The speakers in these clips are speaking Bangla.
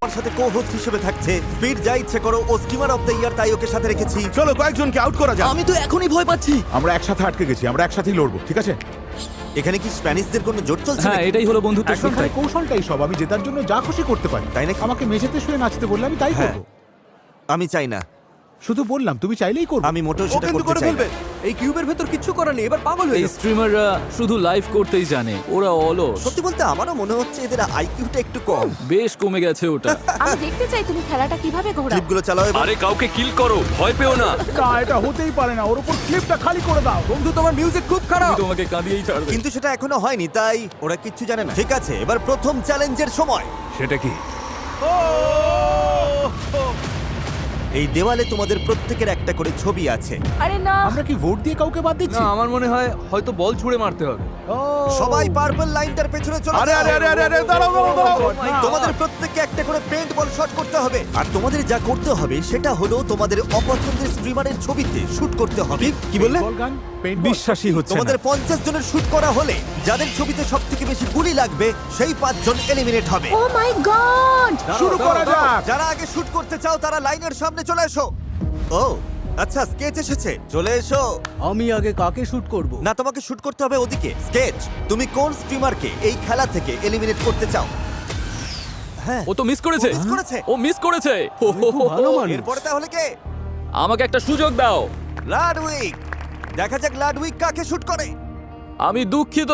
আমার সাথে কো-হোস্ট হিসেবে থাকছে। স্পিড যা ইচ্ছে করো, ও স্টিমার অফ দ্য ইয়ার, তাই ওকে সাথে রেখেছি। চলো কয়েকজনকে আউট করা যাক। আমি তো এখনই ভয় পাচ্ছি। আমরা একসাথে আটকে গেছি, আমরা একসাথেই লড়বো, ঠিক আছে? এখানে কি স্প্যানিশদের কোনো জোট চলছে হ্যাঁ, নাকি? এটাই হলো বন্ধুত্বের এখনকার সংখ্যায়। কৌশলটাই সব, আমি জেতার জন্য যা খুশি করতে পারি। তাই নাকি? আমাকে মেঝেতে শুয়ে নাচতে বললে আমি তাই হ্যাঁ। করবো। আমি চাই না, শুধু বললাম, তুমি চাইলেই করবো। আমি মোটেও ও সেটা কিন্তু করতে করে চাই ফেলবে। না। এই কিউবের ভেতর কিচ্ছু করার নেই, এবার পাগল হয়ে এই যাবে। স্ট্রিমাররা শুধু লাইভ করতেই জানে, ওরা অলস। সত্যি বলতে আমারও মনে হচ্ছে এদের আইকিউটা একটু কম। বেশ কমে গেছে ওটা। আমি দেখতে চাই তুমি খেলাটা কিভাবে ঘোরাও। ক্লিপগুলো চালাও এবার। আরে কাউকে কিল করো, ভয় পেও না। না, এটা হতেই পারে না, ওর উপর ক্লিপটা খালি করে দাও। বন্ধু তোমার মিউজিক খুব খারাপ। আমি তোমাকে কাঁদিয়েই ছাড়বে। কিন্তু সেটা এখনো হয়নি, তাই ওরা কিচ্ছু জানে না। ঠিক আছে, এবার প্রথম চ্যালেঞ্জের সময়। সেটা কি? এই দেওয়ালে তোমাদের প্রত্যেকের একটা করে ছবি আছে। আরে না, আমরা কি ভোট দিয়ে কাউকে বাদ দিচ্ছি? না, আমার মনে হয় হয়তো বল ছুঁড়ে মারতে হবে। ও, সবাই পার্পল লাইনটার পেছনে চলে আরে যাও। আরে আরে আরে আরে দাঁড়াও দাঁড়াও দাঁড়াও। তোমাদের প্রত্যেককে একটা করে পেইন্ট বল শট করতে হবে, আর তোমাদের যা করতে হবে সেটা হলো তোমাদের অপছন্দের স্ট্রিমারের ছবিতে শুট করতে হবে। কি বললে? বল গান, পেইন্ট বল। বিশ্বাসই হচ্ছে না। তোমাদের 50 জনের শুট করা হলে যাদের ছবিতে সবথেকে বেশি গুলি লাগবে সেই 5 জন এলিমিনেট হবে। ও মাই গড! শুরু করা যাক। যারা আগে শুট করতে চাও তারা লাইনের সামনে চলে এসো। ও আচ্ছা, স্কেচ এসেছে, চলে এসো। আমি আগে কাকে শুট করব? না, তোমাকে শুট করতে হবে ওদিকে। স্কেচ, তুমি কোন স্ট্রিমারকে এই খেলা থেকে এলিমিনেট করতে চাও? হ্যাঁ, ও তো মিস করেছে। ও miss করেছে। ও মিস করেছে। হো, হো, হো, ভালো হো। মানুষ। এরপরে তাহলে কে? আমাকে একটা সুযোগ দাও। লাডউইক। দেখা যাক লাডউইক কাকে শুট করে। আমি দুঃখিত,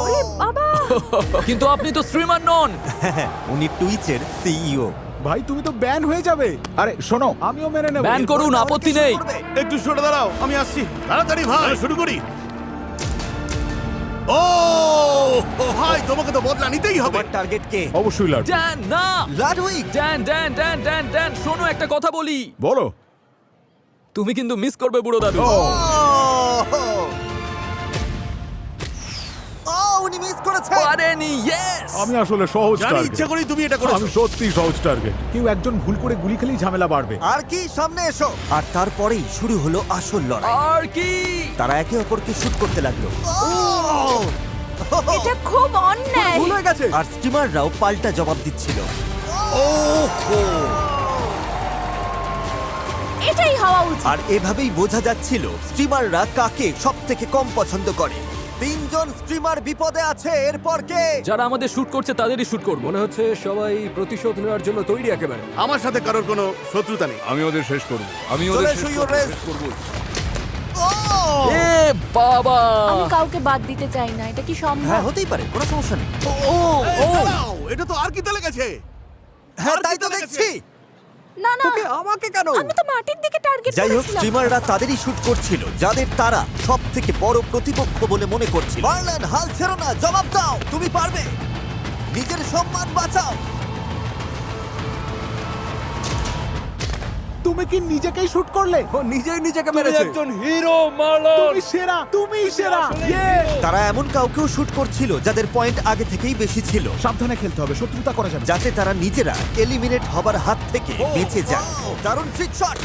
ওরে বাবা! কিন্তু আপনি তো স্ট্রিমার নন। উনি টুইচের সিইও। ভাই, তুমি তো ব্যান হয়ে যাবে। আরে শোনো, আমিও মেনে নেব। ব্যান করুন, আপত্তি নেই। একটু সরে দাঁড়াও, আমি আসছি। তাড়াতাড়ি ভাই, শুরু করি। ও ভাই, তোমাকে তো বদলা নিতেই হবে। তোমার টার্গেট কে? অবশ্যই লাড। ড্যান, না। Ludwig. Dan, Dan, Dan, Dan, Dan, শোনো একটা কথা বলি। বলো। তুমি কিন্তু মিস করবে বুড়ো দাদু। ও, উনি মিস করেছে। পারেনি, ইয়েস। আমি আসলে সহজ জানি টার্গেট। ইচ্ছা করেই তুমি এটা করেছো। আমি সত্যি সহজ টার্গেট। কেউ একজন ভুল করে গুলি খেলেই ঝামেলা বাড়বে। আর কি, সামনে এসো। আর তারপরেই শুরু হলো আসল লড়াই। আর কি? তারা একে অপরকে শুট করতে লাগলো। এটা খুব অন্যায়। ভুল হয়ে গেছে। আর স্টিমাররাও পাল্টা জবাব দিচ্ছিল। এটাই হওয়া উচিত। আর এভাবেই বোঝা যাচ্ছিল স্ট্রিমাররা কাকে সব থেকে কম পছন্দ করে। 3 জন স্ট্রিমার বিপদে আছে। এরপর কে? যারা আমাদের শুট করছে তাদেরই শুট করব। মনে হচ্ছে সবাই প্রতিশোধ নেওয়ার জন্য তৈরি একেবারে। আমার সাথে কারোর কোনো শত্রুতা নেই। আমি ওদের শেষ করব। আমি চলে ওদের এসো, শেষ your করব, race। শেষ করব। এ বাবা! আমি কাউকে বাদ দিতে চাই না, এটা কি সম্ভব? হ্যাঁ, হতেই পারে, কোনো সমস্যা নেই। দাঁড়াও, এটা তো আর কি তেলে গেছে। হ্যাঁ, আর তাই কি তো চলে দেখছি। না না, ওকে, আমাকে কেন? আমি তো মাটির দিকে টার্গেট যাই হোক, করেছিলাম। স্ট্রিমাররা তাদেরই শুট করছিল যাদের তারা সব থেকে বড় প্রতিপক্ষ বলে মনে করছিল। বার্লান, হাল ছেড়ো না, জবাব দাও, তুমি পারবে। নিজের সম্মান বাঁচাও। তুমি কি নিজেকেই শুট করলে? ও নিজেই নিজেকে মেরেছে। Hero Marlon. তুমি সেরা, তুমিই সেরা। তারা এমন কাউকেও শুট করছিল যাদের পয়েন্ট আগে থেকেই বেশি ছিল, সাবধানে খেলতে হবে, শত্রুতা করা যাবে না। যাতে তারা নিজেরা এলিমিনেট হবার হাত থেকে বেঁচে যায়। দারুণ ট্রিক শট।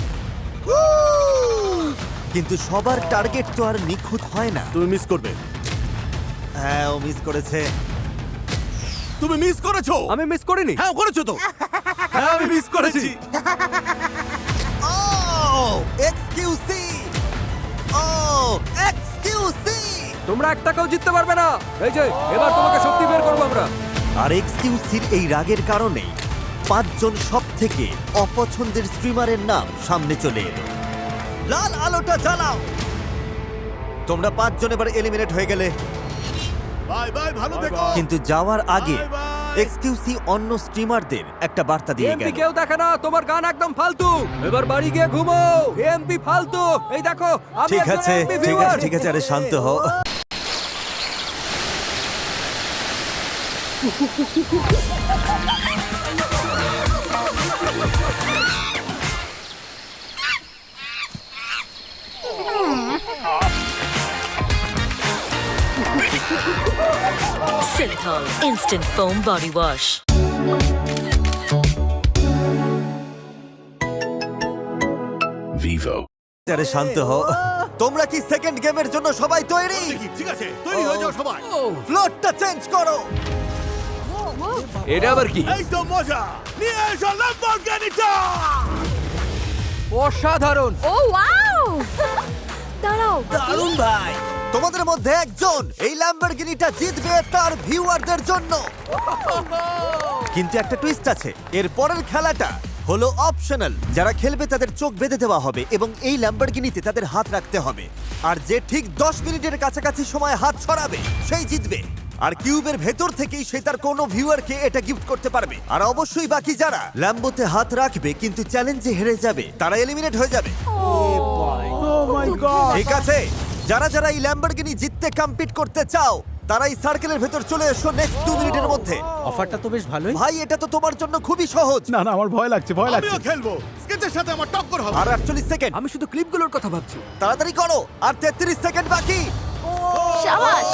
কিন্তু সবার টার্গেট তো আর নিখুঁত হয় না। তুমি মিস করবে। হ্যাঁ, ও মিস করেছে। তুমি মিস করেছো। আমি মিস করিনি। হ্যাঁ, করেছো তো। হ্যাঁ, আমি মিস করেছি। এক্সকিউসি। এক্সকিউসি। তোমরা এক টাকাও জিততে পারবে না। এই যে, এবার তোমাকে শক্তি বের করবো আমরা। আর এক্সকিউসির এই রাগের কারণেই 5 জন সব থেকে অপছন্দের স্ট্রিমারের নাম সামনে চলে এলো। লাল আলোটা জ্বালাও। তোমরা 5 জন এবার এলিমিনেট হয়ে গেলে। বাই বাই, ভালো থেকো। কিন্তু যাওয়ার আগে Bye bye. এক্সকিউসি অন্য স্ট্রিমারদের একটা বার্তা দিয়ে এমপি গেল। কেউ দেখে না, তোমার গান একদম ফালতু। এবার বাড়ি গিয়ে ঘুমো। এমপি ফালতু। এই দেখো, আমি ঠিক একজন আছে, MP ঠিক viewer। আছে, ঠিক আছে, আরে শান্ত হও। Synthol Instant Foam Body Wash. Vivo. আরে শান্ত হও। তোমরা কি সেকেন্ড গেমের জন্য সবাই তৈরি? ঠিক আছে, তৈরি হয়ে যাও সবাই। ফ্লোরটা চেঞ্জ করো। এটা আবার কি? এই তো মজা, নিয়ে এসো ল্যাম্বরগিনিটা। অসাধারণ। ও ওয়াও দাঁড়াও দারুণ ভাই। তোমাদের মধ্যে একজন এই ল্যাম্বরগিনিটা জিতবে তার ভিউয়ারদের জন্য। কিন্তু একটা টুইস্ট আছে, এর পরের খেলাটা হলো অপশনাল। যারা খেলবে তাদের চোখ বেঁধে দেওয়া হবে এবং এই ল্যাম্বরগিনিতে তাদের হাত রাখতে হবে। আর যে ঠিক 10 মিনিটের কাছাকাছি সময় হাত ছড়াবে সেই জিতবে। আর কিউবের ভেতর থেকেই সে তার কোনো ভিউয়ারকে এটা গিফট করতে পারবে। আর অবশ্যই বাকি যারা ল্যাম্বোতে হাত রাখবে কিন্তু চ্যালেঞ্জে হেরে যাবে তারা এলিমিনেট হয়ে যাবে। ও মাই গড! ঠিক আছে, যারা যারা এই ল্যাম্বরগিনি জিততে কম্পিট করতে চাও তারা এই সার্কেলের ভেতর চলে এসো নেক্সট 2 মিনিটের মধ্যে। অফারটা তো বেশ ভালোই। ভাই এটা তো তোমার জন্য খুবই সহজ। না না, আমার ভয় লাগছে, ভয় লাগছে। আমিও খেলবো, স্কেচের সাথে আমার টক্কর হবে। আর 48 সেকেন্ড, আমি শুধু ক্লিপগুলোর কথা ভাবছি। তাড়াতাড়ি করো। আর 33 সেকেন্ড বাকি। শাবাশ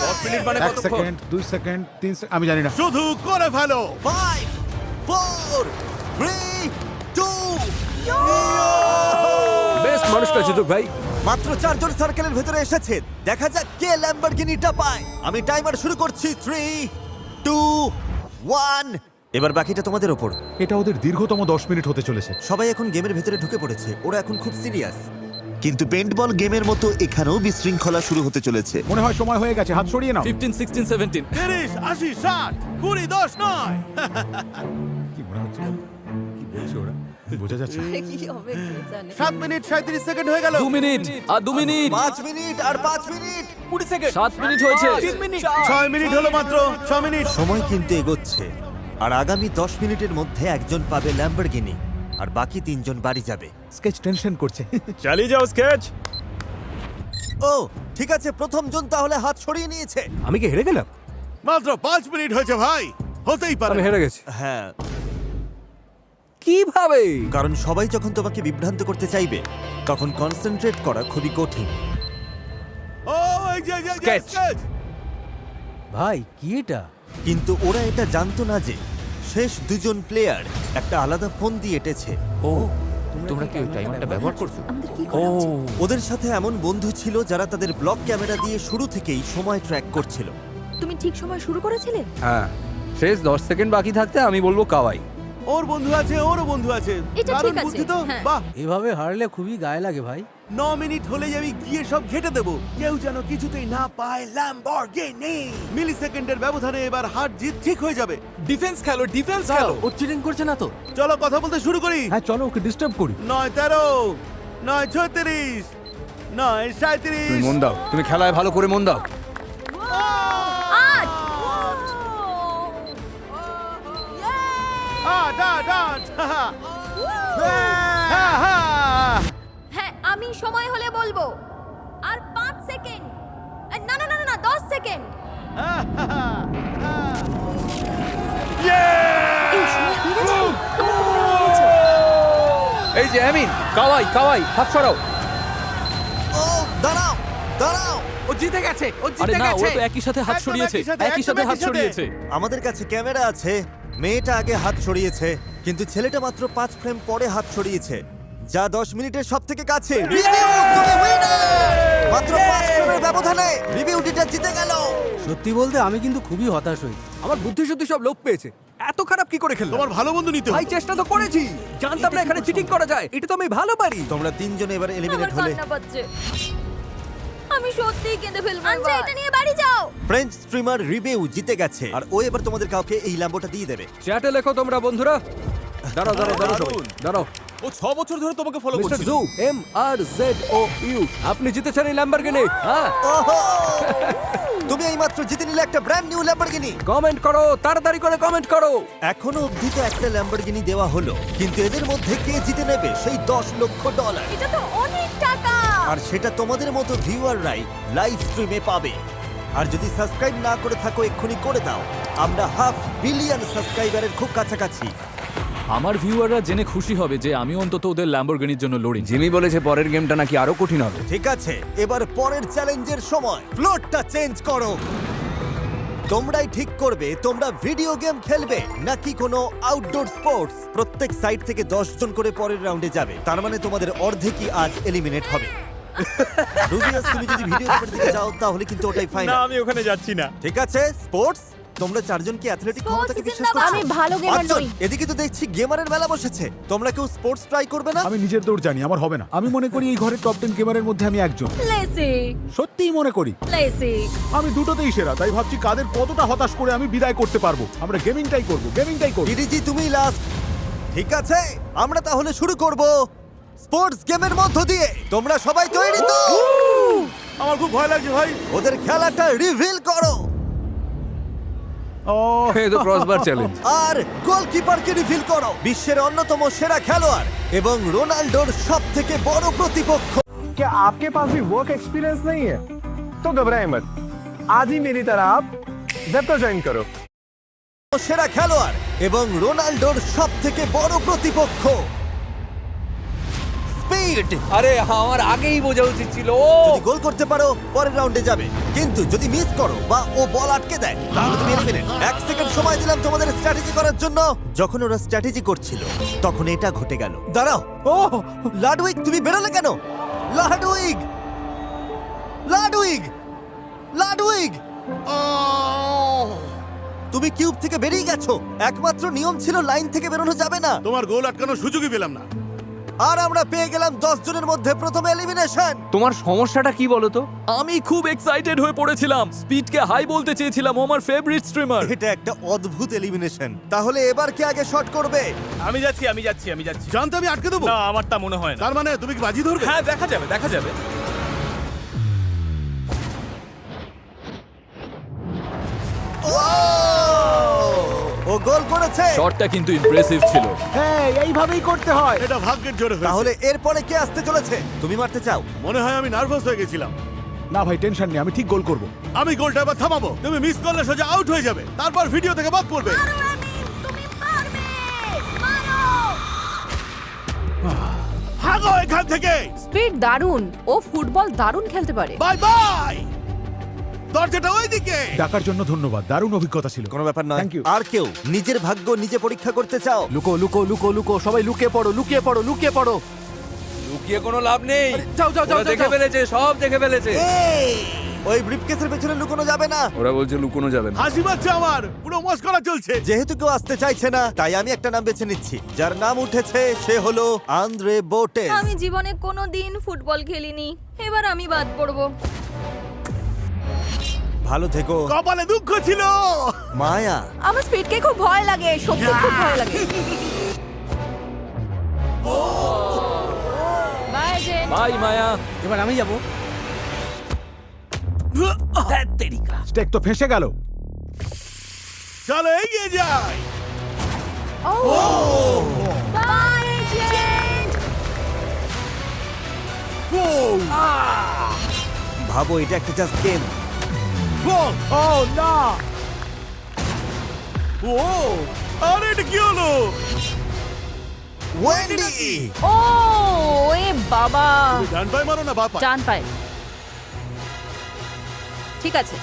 10 মিনিট মানে 1 কতক্ষণ? সেকেন্ড, 2 সেকেন্ড, 3 সেকেন্ড, আমি জানি না। শুধু করে ফেলো। 5 4 3 2 বেস্ট মানুষটা জিতুক ভাই। মাত্র 4 জন সার্কেলের ভেতরে এসেছে। দেখা যাক কে ল্যাম্বরগিনিটা পায়। আমি টাইমার শুরু করছি। 3 2 1। এবার বাকিটা তোমাদের উপর। এটা ওদের দীর্ঘতম 10 মিনিট হতে চলেছে। সবাই এখন গেমের ভেতরে ঢুকে পড়েছে, ওরা এখন খুব সিরিয়াস। কিন্তু পেইন্টবল গেমের মতো এখানেও বিশৃঙ্খলা শুরু হতে চলেছে। মনে হয় সময় হয়ে গেছে, হাত সরিয়ে নাও। 15 16 17। 30 80 60 20 10 9। কি মনে হচ্ছে? কি বলছে ওরা? বোঝা যাচ্ছে না। কি হবে কে জানে 7 মিনিট 37 সেকেন্ড হয়ে গেল। 2 মিনিট আর 2 মিনিট 5 মিনিট আর 5 মিনিট 20 সেকেন্ড। 7 মিনিট হয়েছে। 3 মিনিট 6 মিনিট হলো মাত্র 6 মিনিট। সময় কিন্তু এগোচ্ছে। আর আগামী 10 মিনিটের মধ্যে একজন পাবে ল্যাম্বরগিনি আর বাকি 3 জন বাড়ি যাবে। স্কেচ টেনশন করছে। চালিয়ে যাও স্কেচ। ও ঠিক আছে, প্রথম জন তাহলে হাত সরিয়ে নিয়েছে। আমি কি হেরে গেলাম? মাত্র 5 মিনিট হয়েছে ভাই, হতেই পারে। আমি হেরে গেছি। হ্যাঁ, কিভাবে? কারণ সবাই যখন তোমাকে বিভ্রান্ত করতে চাইবে তখন কনসেন্ট্রেট করা খুবই কঠিন। ও এই যে Sketch. স্কেচ। ভাই কি এটা? কিন্তু ওরা এটা জানতো না যে শেষ 2 জন প্লেয়ার একটা আলাদা ফোন দিয়ে এঁটেছে। ও তোমরা কি ওই টাইমারটা ব্যবহার করছো? আমাদের কি ও করা উচিত? ওদের সাথে এমন বন্ধু ছিল যারা তাদের ব্লক ক্যামেরা দিয়ে শুরু থেকেই সময় ট্র্যাক করছিল। তুমি ঠিক সময় শুরু করেছিলে হ্যাঁ, শেষ 10 সেকেন্ড বাকি থাকতে আমি বলবো কাওয়াই। ওর বন্ধু আছে, ওরও বন্ধু আছে। এটা দারুণ ঠিক আছে, বুদ্ধি তো। হ্যাঁ। বাহ, এভাবে হারলে খুবই গায়ে লাগে ভাই। 9 মিনিট হলেই আমি গিয়ে সব ঘেটে দেব। কেউ যেন কিছুতেই না পায় ল্যাম্বরগিনি। মিলি সেকেন্ডের ব্যবধানে এবার হার জিত ঠিক হয়ে যাবে। ডিফেন্স খেলো, ডিফেন্স খেলো। ও চিটিং করছে না তো? চলো কথা বলতে শুরু করি। হ্যাঁ চলো, ওকে ডিস্টার্ব করি। 9 13 9 36 9 37। মন দাও, তুমি খেলায় ভালো করে মন দাও। 8 হ্যাঁ আমি সময় হলে বলবো। আর 5 সেকেন্ড না না না না 10 সেকেন্ড এই সময় হয়ে গেছে। এই যে আমিন, কাওয়াই কাওয়াই হাত সরাও। ও দাঁড়াও দাঁড়াও, ও জিতে গেছে, ও জিতে গেছে। আরে না, ও তো একই সাথে হাত একদম সরিয়েছে, একই সাথে, একই সাথে একদম হাত একই সাথে। সরিয়েছে। আমাদের কাছে ক্যামেরা আছে। মেয়েটা আগে হাত সরিয়েছে কিন্তু ছেলেটা মাত্র 5 ফ্রেম পরে হাত সরিয়েছে, যা 10 মিনিটের সব থেকে কাছে। রিভিউ তুমি উইনার! মাত্র 5 ফ্রেমের ব্যবধানে রিভিউ ডিটা জিতে গেল। সত্যি বলতে আমি কিন্তু খুবই হতাশ হই। আমার বুদ্ধি শুদ্ধি সব লোপ পেয়েছে। এত খারাপ কি করে খেললাম? তোমার ভালো বন্ধু নিতে হবে। ভাই চেষ্টা তো করেছি, জানতাম না এখানে চিটিং করা যায়। এটা তো আমি ভালো পারি। তোমরা 3 জন এবার এলিমিনেট আমার হলে। কান্না পাচ্ছে। আমি সত্যিই কেঁদে ফেলবো। আচ্ছা এটা নিয়ে বাড়ি যাও। ফ্রেঞ্চ স্ট্রিমার রিভিউ জিতে গেছে আর ও এবার তোমাদের কাউকে এই ল্যাম্বোটা দিয়ে দেবে। চ্যাটে লেখো তোমরা বন্ধুরা। দাঁড়াও দাঁড়াও দাঁড়াও সবাই, দাঁড়াও। ও 6 বছর ধরে তোমাকে ফলো মিস্টার করছে। জু, MRZOU, আপনি জিতেছেন এই ল্যাম্বরগিনি। হ্যাঁ, ওহো! তুমি এইমাত্র জিতে নিলে একটা ব্র্যান্ড নিউ ল্যাম্বরগিনি। কমেন্ট করো, তাড়াতাড়ি করে কমেন্ট করো। এখনো অবধি তো একটা ল্যাম্বরগিনি দেওয়া হলো, কিন্তু এদের মধ্যে কে জিতে নেবে সেই $10 লক্ষ? এটা তো অনেক টাকা। আর সেটা তোমাদের মতো ভিউয়াররাই লাইভ স্ট্রিমে পাবে। আর যদি সাবস্ক্রাইব না করে থাকো এক্ষুনি করে দাও। আমরা 500 মিলিয়ন সাবস্ক্রাইবারের খুব কাছাকাছি। আমার ভিউয়াররা জেনে খুশি হবে যে আমি অন্তত ওদের ল্যাম্বরগিনির জন্য লড়ি। জিমি বলেছে পরের গেমটা নাকি আরো কঠিন হবে। ঠিক আছে, এবার পরের চ্যালেঞ্জের সময়। ফ্লোরটা চেঞ্জ করো। তোমরাই ঠিক করবে তোমরা ভিডিও গেম খেলবে নাকি কোনো আউটডোর স্পোর্টস। প্রত্যেক সাইড থেকে 10 জন করে পরের রাউন্ডে যাবে, তার মানে তোমাদের অর্ধেকই আজ এলিমিনেট হবে। রুবিয়াস, তুমি যদি ভিডিও গেমের দিকে যাও তাহলে কিন্তু ওটাই না ফাইনাল। আমি ওখানে যাচ্ছি না। ঠিক আছে, স্পোর্টস, তোমরা চারজন কি অ্যাথলেটিক Sports ক্ষমতাকে is বিশ্বাস not- করছো? আমি ভালো gamer পাঁচজন। নই। এদিকে তো দেখছি গেমারের মেলা বসেছে। তোমরা কেউ স্পোর্টস ট্রাই করবে না? আমি নিজের দৌড় জানি, আমার হবে না। আমি মনে করি এই ঘরের টপ 10 গেমারের মধ্যে আমি একজন। লেসি সত্যিই মনে করি লেসি আমি দুটোতেই সেরা, তাই ভাবছি কাদের কতটা হতাশ করে আমি বিদায় করতে পারবো। আমরা গেমিংটাই করবো, গেমিংটাই করবো। ডিডিজি তুমি লাস্ট। ঠিক আছে, আমরা তাহলে শুরু করব স্পোর্টস গেমের মধ্য দিয়ে। তোমরা সবাই তৈরি তো? আমার খুব ভয় লাগছে ভাই। ওদের খেলাটা রিভিল করো। ও এই তো ক্রসবার চ্যালেঞ্জ। আর গোলকিপারকে রিভিল করো। বিশ্বের অন্যতম সেরা খেলোয়াড় এবং রোনাল্ডোর সবথেকে বড় প্রতিপক্ষ। क्या आपके पास भी वर्क एक्सपीरियंस नहीं है तो घबराएं मत, आज ही मेरी तरह आप जेप्टो ज्वाइन करो। সেরা খেলোয়াড় এবং রোনাল্ডোর সবথেকে বড় প্রতিপক্ষ স্পিড। আরে আমার আগেই বোঝা উচিত ছিল। যদি গোল করতে পারো পরের রাউন্ডে যাবে, কিন্তু যদি মিস করো বা ও বল আটকে দেয় তাহলে তুমি এলিমিনেট। 1 সেকেন্ড সময় দিলাম তোমাদের স্ট্র্যাটেজি করার জন্য। যখন ওরা স্ট্র্যাটেজি করছিল তখন এটা ঘটে গেল। দাঁড়াও, ও লাডউইগ, তুমি বেরোলে কেন? লাডউইগ, লাডউইগ, লাডউইগ, তুমি কিউব থেকে বেরিয়ে গেছো। একমাত্র নিয়ম ছিল লাইন থেকে বেরোনো যাবে না। তোমার গোল আটকানোর সুযোগই পেলাম না। আর আমরা পেয়ে গেলাম 10 জনের মধ্যে প্রথম এলিমিনেশন। তোমার সমস্যাটা কি বলো তো? আমি খুব এক্সাইটেড হয়ে পড়েছিলাম। স্পিডকে হাই বলতে চেয়েছিলাম, ও আমার ফেভারিট স্ট্রিমার। এটা একটা অদ্ভুত এলিমিনেশন। তাহলে এবার কে আগে শট করবে? আমি যাচ্ছি। জানতে আমি আটকে দেবো? না, আমার তা মনে হয় না। তার মানে তুমি কি বাজি ধরবে? হ্যাঁ, দেখা যাবে। ও গোল করেছে। শটটা কিন্তু ইমপ্রেসিভ ছিল। হ্যাঁ, এইভাবেই করতে হয়। এটা ভাগ্যের জোরে হয়েছে। তাহলে এরপরে কে আসতে চলেছে? তুমি মারতে চাও? মনে হয় আমি নার্ভাস হয়ে গেছিলাম। না ভাই, টেনশন নেই, আমি ঠিক গোল করবো। আমি গোলটা এবার থামাবো। তুমি মিস করলে সোজা আউট হয়ে যাবে, তারপর ভিডিও থেকে বাদ পড়বে। তুমি পারবে মারো। ভাগো এখান থেকে। স্পিড দারুণ, ও ফুটবল দারুণ খেলতে পারে। Bye bye. দরজাটা ওইদিকে। ডাকার জন্য ধন্যবাদ, দারুণ অভিজ্ঞতা ছিল। কোনো ব্যাপার নয়। Thank you. আর কেউ নিজের ভাগ্য নিজে পরীক্ষা করতে চাও? লুকো লুকো লুকো লুকো, সবাই লুকিয়ে পড়ো, লুকিয়ে পড়ো, লুকিয়ে পড়ো। লুকিয়ে কোনো লাভ নেই। যাও যাও যাও ওরা দেখে ফেলেছে, সব দেখে ফেলেছে। ওই ব্রিফকেসের পেছনে লুকোনো যাবে না। ওরা বলছে লুকোনো যাবে না। হাসি পাচ্ছে আমার, পুরো মস্করা চলছে। যেহেতু কেউ আসতে চাইছে না, তাই আমি একটা নাম বেছে নিচ্ছি। যার নাম উঠেছে সে হলো আন্দ্রে বোটেস। আমি জীবনে কোনোদিন ফুটবল খেলিনি, এবার আমি বাদ পড়বো। ভালো থেকো। কপালে দুঃখ ছিল। মায়া, আমার স্পিডকে খুব ভয় লাগে, সত্যি খুব ভয় লাগে। Bye Jen. বাই মায়া। এবার আমি যাবো। স্টেক তো ফেঁসে গেল। চলো এগিয়ে যাই। Bye Jen. ভাবো এটা একটা জাস্ট গেম। গোল। ও না, ও আরে এটা কি হলো? ওয়েন্ডি, ও এ বাবা। তুমি ডান পায়ে মারো না বাঁ পায়ে? ডান পায়ে। ঠিক আছে।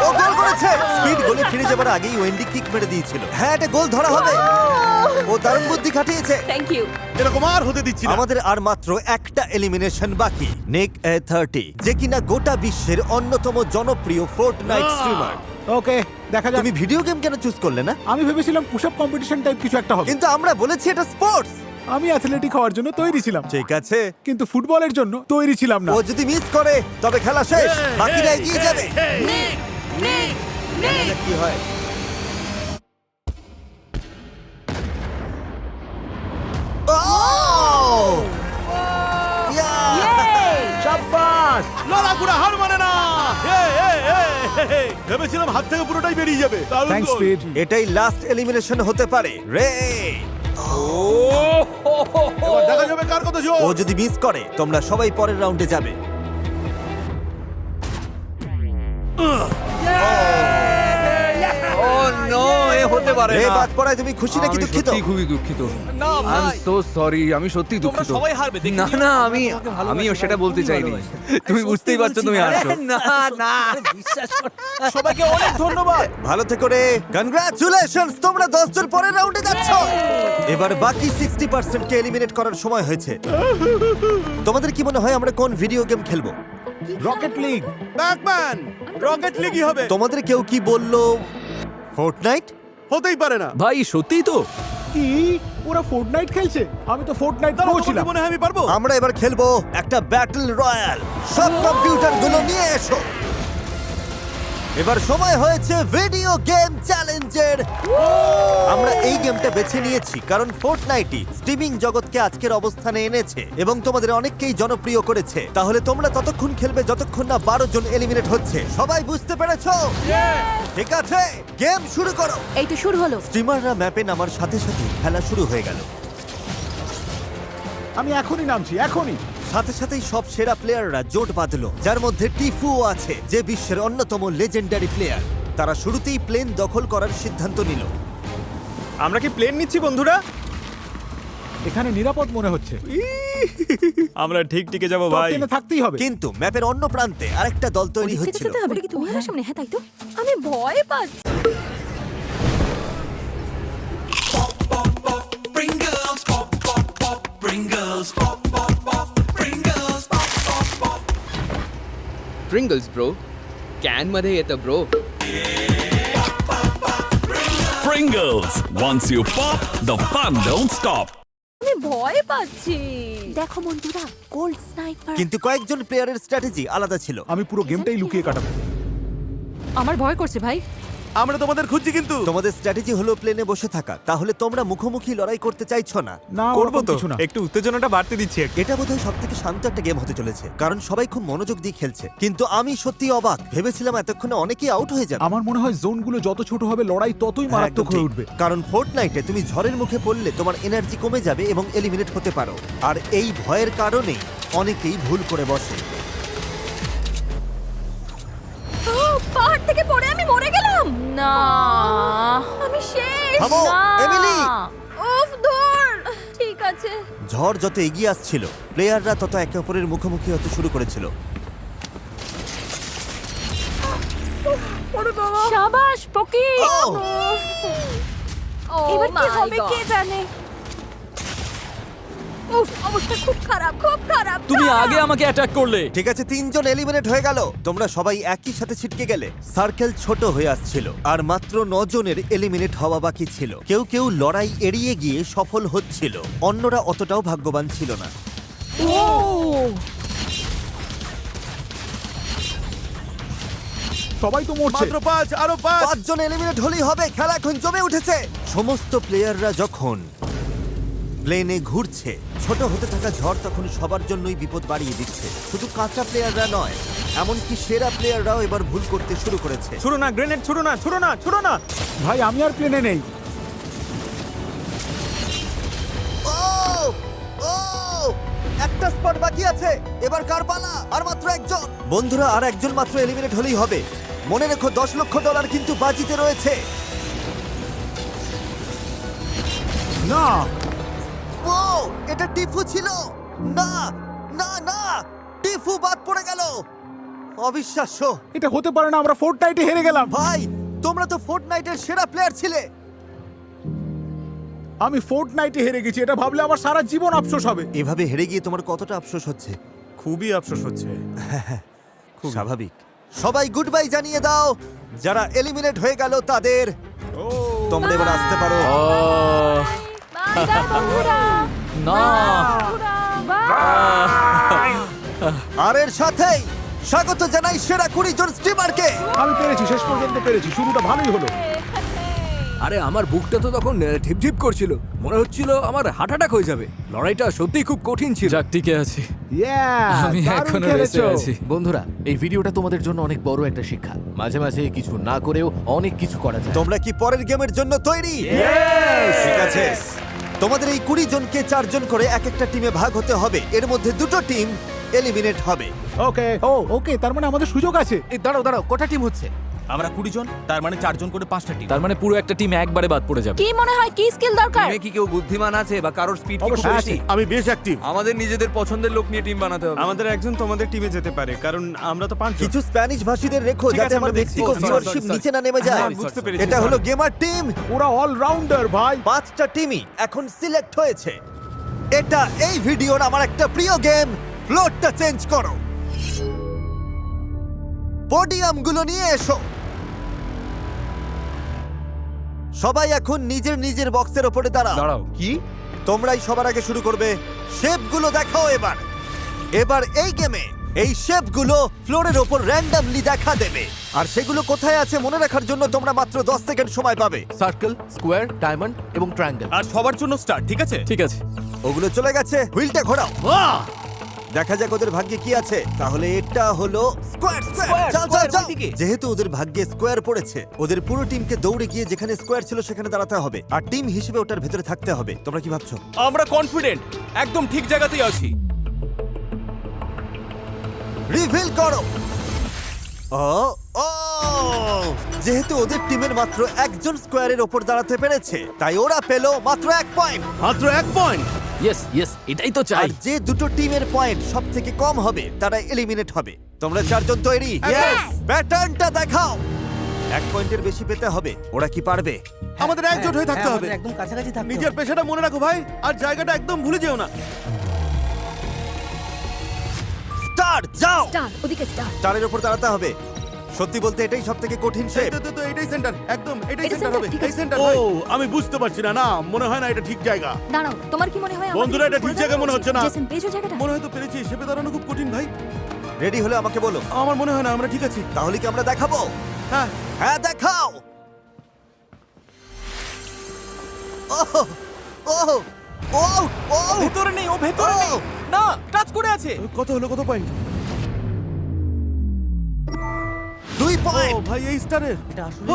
ও গোল করেছে। স্পিড গোলে ফিরে যাবার আগেই ওয়েন্ডি কিক মেরে দিয়েছিল। হ্যাঁ, এটা গোল ধরা হবে। ও দারুণ বুদ্ধি খাটিয়েছে। Thank you. এরকম আর হতে দিচ্ছি না। আমাদের আর মাত্র একটা এলিমিনেশন বাকি। নিক A30, যে কিনা গোটা বিশ্বের অন্যতম জনপ্রিয় ফোর্টনাইট স্ট্রিমার। ওকে, দেখা যাক। তুমি ভিডিও গেম কেন চুজ করলে না? আমি ভেবেছিলাম পুশ আপ কম্পিটিশন টাইপ কিছু একটা হবে। কিন্তু আমরা বলেছি এটা স্পোর্টস। আমি অ্যাথলেটিক হওয়ার জন্য তৈরি ছিলাম, ঠিক আছে, কিন্তু ফুটবলের জন্য তৈরি ছিলাম না। ও যদি মিস করে তবে খেলা শেষ। বাকিরা এগিয়ে যাবে। নিক নিক দেখা নিক। যাক কি হয়। ও! Yeah! শাবাশ! লড়াকুড়া হার মানে না। ভেবেছিলাম হাত থেকে পুরোটাই বেরিয়ে যাবে। দারুণ থ্যাঙ্কস গোল। স্পিড। এটাই লাস্ট এলিমিনেশন হতে পারে রে। এবার দেখা যাবে কার কত জোর। ও যদি মিস করে তোমরা সবাই পরের রাউন্ডে যাবে। ও নো, এ হতে পারে এ না। বাদ পড়ায় তুমি খুশি নাকি আমি দুঃখিত? সত্যি খুবই দুঃখিত। না আই এম ভাই, সো সরি, আমি সত্যি তোমরা দুঃখিত। সবাই হারবে, দেখে না নিও। না, আমিও সেটা বলতে চাইনি। তুমি বুঝতেই পারছো, তুমি হারছো। না না, বিশ্বাস কর। সবাইকে অনেক ধন্যবাদ। ভালো থেকো রে, কনগ্রাচুলেশনস, তোমরা 10 জন পরের রাউন্ডে যাচ্ছ। এবার বাকি 60% কে এলিমিনেট করার সময় হয়েছে। তোমাদের কি মনে হয় আমরা কোন ভিডিও গেম খেলবো? Rocket league. ব্যাকম্যান রকেট লিগই হবে। তোমাদের কেউ কি বললো ফোর্টনাইট? হতেই পারে না। ভাই সত্যিই তো? কি ওরা ফোর্টনাইট খেলছে? আমি তো ফোর্টনাইট দাঁড়াও, প্রো তোমাকে ছিলাম। মনে হয় আমি পারবো? আমরা এবার খেলবো একটা ব্যাটল রয়্যাল। সব কম্পিউটার গুলো নিয়ে এসো। এবার সময় হয়েছে ভিডিও গেম চ্যালেঞ্জের। আমরা এই গেমটা বেছে নিয়েছি কারণ ফোর্টনাইটই স্ট্রিমিং জগৎকে আজকের অবস্থানে এনেছে এবং তোমাদের অনেককেই জনপ্রিয় করেছে। তাহলে তোমরা ততক্ষণ খেলবে যতক্ষণ না 12 জন এলিমিনেট হচ্ছে। সবাই বুঝতে পেরেছো? ঠিক আছে, গেম শুরু করো। এই তো শুরু হলো। স্ট্রিমাররা ম্যাপে নামার সাথে সাথে খেলা শুরু হয়ে গেল। আমি এখনই নামছি, এখনই। সাথে সাথেই সব সেরা প্লেয়াররা জোট বাঁধলো, যার মধ্যে টিফুও আছে, যে বিশ্বের অন্যতম লেজেন্ডারি প্লেয়ার। তারা শুরুতেই প্লেন দখল করার সিদ্ধান্ত নিল। আমরা কি প্লেন নিচ্ছি বন্ধুরা? এখানে নিরাপদ মনে হচ্ছে। আমরা ঠিক টিকে যাবো টপ ভাই। 10 এ থাকতেই হবে। কিন্তু ম্যাপের অন্য প্রান্তে আরেকটা দল তৈরি হচ্ছিল। ওটা কি তোমার সামনে? হ্যাঁ তাই তো, আমি ভয় পাচ্ছি। Pringles, bro. Can मध्ये येतं bro. Pringles. Once you pop, the fun don't stop. আমি ভয় পাচ্ছি। দেখো বন্ধুরা, গোল্ড স্নাইপার। কিন্তু কয়েকজন প্লেয়ারের স্ট্র্যাটেজি আলাদা ছিল। আমি পুরো গেমটাই লুকিয়ে কাটাবো। আমার ভয় করছে ভাই। আমরা তোমাদের খুঁজছি কিন্তু। তোমাদের স্ট্র্যাটেজি হলো প্লেনে বসে থাকা। তাহলে তোমরা মুখোমুখি লড়াই করতে চাইছো না। না, করবো ওরকম তো, কিছু না। একটু উত্তেজনাটা বাড়তে দিচ্ছি একটু। এটা বোধহয় সব থেকে শান্ত একটা গেম হতে চলেছে, কারণ সবাই খুব মনোযোগ দিয়ে খেলছে। কিন্তু আমি সত্যি অবাক, ভেবেছিলাম এতক্ষণে অনেকেই আউট হয়ে যাবে। আমার মনে হয় জোনগুলো যত ছোট হবে লড়াই ততই হ্যাঁ, মারাত্মক একদম হয়ে ঠিক। উঠবে। কারণ ফোর্টনাইটে তুমি ঝড়ের মুখে পড়লে তোমার এনার্জি কমে যাবে এবং এলিমিনেট হতে পারো। আর এই ভয়ের কারণেই অনেকেই ভুল করে বসে। ও, পাহাড় থেকে পড়ে আমি মরে গেলাম। না, আমি শেষ। থামো, এমিলি। উফ, ধর। ঠিক আছে। ঝড় যত এগিয়ে আসছিল, প্লেয়াররা তত একে অপরের মুখোমুখি হতে শুরু করেছিল। শাবাশ পকি। ও! এবার কি হবে কে জানে। উফ, অবস্থা খুব খারাপ, খুব খারাপ। তুমি আগে আমাকে অ্যাটাক করলে। ঠিক আছে, 3 জন এলিমিনেট হয়ে গেল। তোমরা সবাই একই সাথে ছিটকে গেলে। সার্কেল ছোট হয়ে আসছিল আর মাত্র 9 জনের এলিমিনেট হওয়া বাকি ছিল। কেউ কেউ লড়াই এড়িয়ে গিয়ে সফল হচ্ছিল, অন্যরা অতটাও ভাগ্যবান ছিল না। ও, সবাই তো মরছে। মাত্র 5, আরো 5। 5 জন এলিমিনেট হলেই হবে। খেলা এখন জমে উঠেছে। সমস্ত প্লেয়াররা যখন প্লেনে ঘুরছে, ছোট হতে থাকা ঝড় তখন সবার জন্যই বিপদ বাড়িয়ে দিচ্ছে। শুধু কাঁচা প্লেয়াররা নয়, এমনকি সেরা প্লেয়াররাও এবার ভুল করতে শুরু করেছে। ছুড়ো না, গ্রেনেড ছুড়ো না, ছুড়ো না, ছুড়ো না। ভাই আমি আর প্লেনে নেই। ও! ও! একটা স্পট বাকি আছে। এবার কার পালা? আর মাত্র একজন। বন্ধুরা, আর একজন মাত্র এলিমিনেট হলেই হবে। মনে রেখো, $10 লক্ষ কিন্তু বাজিতে রয়েছে। না, ও! এটা টিফু ছিল। না না না, টিফু বাদ পড়ে গেল। অবিশ্বাস্য। এটা হতে পারে না। আমরা ফোর্টনাইটে হেরে গেলাম। ভাই, তোমরা তো ফোর্টনাইটের সেরা প্লেয়ার ছিলে। আমি ফোর্টনাইটে হেরে গেছি, এটা ভাবলে আমার সারা জীবন আফসোস হবে। এভাবে হেরে গিয়ে তোমার কতটা আফসোস হচ্ছে? খুবই আফসোস হচ্ছে। স্বাভাবিক। সবাই গুড বাই জানিয়ে দাও। যারা এলিমিনেট হয়ে গেল তাদের। তোমরা এবার আসতে পারো। বাই বাই বন্ধুরা। না, আর এর সাথেই স্বাগত জানাই সেরা 20 জন স্ট্রিমারকে। আমি পেরেছি, শেষ পর্যন্ত পেরেছি। শুরুটা ভালোই হলো। আরে আমার বুকটা তো তখন ঢিপঢিপ করছিল, মনে হচ্ছিল আমার হার্ট অ্যাটাক হয়ে যাবে। লড়াইটা সত্যিই খুব কঠিন ছিল। যাক টিকে আছি। আমি দারুণ এখনো খেলেছো। রেসে আছি। বন্ধুরা, এই ভিডিওটা তোমাদের জন্য অনেক বড় একটা শিক্ষা। মাঝে মাঝে কিছু না করেও অনেক কিছু করা যায়। তোমরা কি পরের গেমের জন্য তৈরি? ঠিক আছে, তোমাদের এই 20 জনকে 4 জন করে এক একটা টিমে ভাগ হতে হবে। এর মধ্যে 2টো টিম এলিমিনেট হবে। ওকে, ও ওকে, তার মানে আমাদের সুযোগ আছে। এই দাঁড়াও দাঁড়াও, কটা টিম হচ্ছে? আমরা 20 জন, তার মানে 4 জন করে 5টা টিম। তার মানে পুরো একটা টিম একবারে বাদ পড়ে যাবে। কি মনে হয় কি স্কিল দরকার? কি কেউ বুদ্ধিমান আছে বা কারোর স্পিড কি খুব অবশ্যই বেশি? আমি বেশ অ্যাক্টিভ। আমাদের নিজেদের পছন্দের লোক নিয়ে টিম বানাতে হবে। আমাদের একজন তোমাদের টিমে যেতে পারে, কারণ আমরা তো 5 জন। কিছু স্প্যানিশ ভাষীদের রেখো ঠিক যাতে আছে, আমার আমরা দেখছি। মেক্সিকো Sorry, ভিউয়ারশিপ sorry, নিচে না নেমে যায়। হ্যাঁ, বুঝতে পেরেছি, এটা হলো গেমার টিম। ওরা অলরাউন্ডার ভাই। 5টা টিমই এখন সিলেক্ট হয়েছে। এটা এই ভিডিওর আমার একটা প্রিয় গেম। ফ্লোরটা চেঞ্জ করো, পোডিয়ামগুলো নিয়ে এসো। সবাই এখন নিজের নিজের বক্সের ওপরে দাঁড়াও। কি? তোমরাই সবার আগে শুরু করবে। শেপগুলো দেখাও এবার। এবার এই গেমে এই শেপগুলো ফ্লোরের ওপর র্যান্ডমলি দেখা দেবে, আর সেগুলো কোথায় আছে মনে রাখার জন্য তোমরা মাত্র 10 সেকেন্ড সময় পাবে। সার্কেল, স্কোয়ার, ডায়মন্ড এবং ট্রায়াঙ্গেল। আর সবার জন্য স্টার্ট, ঠিক আছে? ঠিক আছে। ওগুলো চলে গেছে, হুইলটা ঘোরাও। দেখা যাক ওদের ভাগ্যে কি আছে। তাহলে এটা হলো স্কোয়ার। চল চল চল। যেহেতু ওদের ভাগ্যে স্কোয়ার পড়েছে, ওদের পুরো টিমকে দৌড়ে গিয়ে যেখানে স্কোয়ার ছিল সেখানে দাঁড়াতে হবে, আর টিম হিসেবে ওটার ভেতরে থাকতে হবে। তোমরা কি ভাবছো? আমরা কনফিডেন্ট, একদম ঠিক জায়গাতেই আছি। রিভিল করো। ও ও, যেহেতু ওদের টিমের মাত্র একজন স্কোয়ারের ওপর দাঁড়াতে পেরেছে, তাই ওরা পেল মাত্র 1 পয়েন্ট। মাত্র 1 পয়েন্ট। ইয়েস ইয়েস, এটাই তো আর চাই। যে দুটো টিমের পয়েন্ট সব থেকে কম হবে তারা এলিমিনেট হবে। তোমরা 4 জন তৈরি? প্যাটার্নটা দেখাও। 1 পয়েন্টের বেশি পেতে হবে। ওরা কি পারবে? আমাদের একজোট হয়ে থাকতে হবে। একদম কাছাকাছি থাকতে নিজের পেশাটা মনে রাখো ভাই, আর জায়গাটা একদম ভুলে যেও না। স্টার যাও। স্টার, ওদিকে স্টার। স্টারের উপর দাঁড়াতে হবে। সত্যি বলতে এটাই সবথেকে কঠিন শেপ। তো এটাই সেন্টার, একদম এটাই এটা সেন্টার center, হবে। ঠিক এই আছে। সেন্টার ভাই। ও আমি বুঝতে পারছি না, না মনে হয় না এটা ঠিক জায়গা। দাঁড়াও, তোমার কি মনে হয় আমাদের বন্ধুরা, এটা একটু ঠিক ঘুরে জায়গা মনে দাঁড়ানো হচ্ছে না। উচিত? জেসন, পেয়েছো জায়গাটা? মনে হয় তো পেরেছি, শেপে দাঁড়ানো খুব কঠিন ভাই। রেডি হলে আমাকে বলো। আমার মনে হয় না আমরা ঠিক আছি। তাহলে কি আমরা দেখাবো? হ্যাঁ হ্যাঁ দেখাও। ওহ ওহ ওহ ওহ, ভেতরে নেই, ও ভেতরে নেই। ওহ। না, টাচ করে আছে। কত হলো, কত পয়েন্ট? 2 ও পয়েন্ট। ভাই এই স্টারের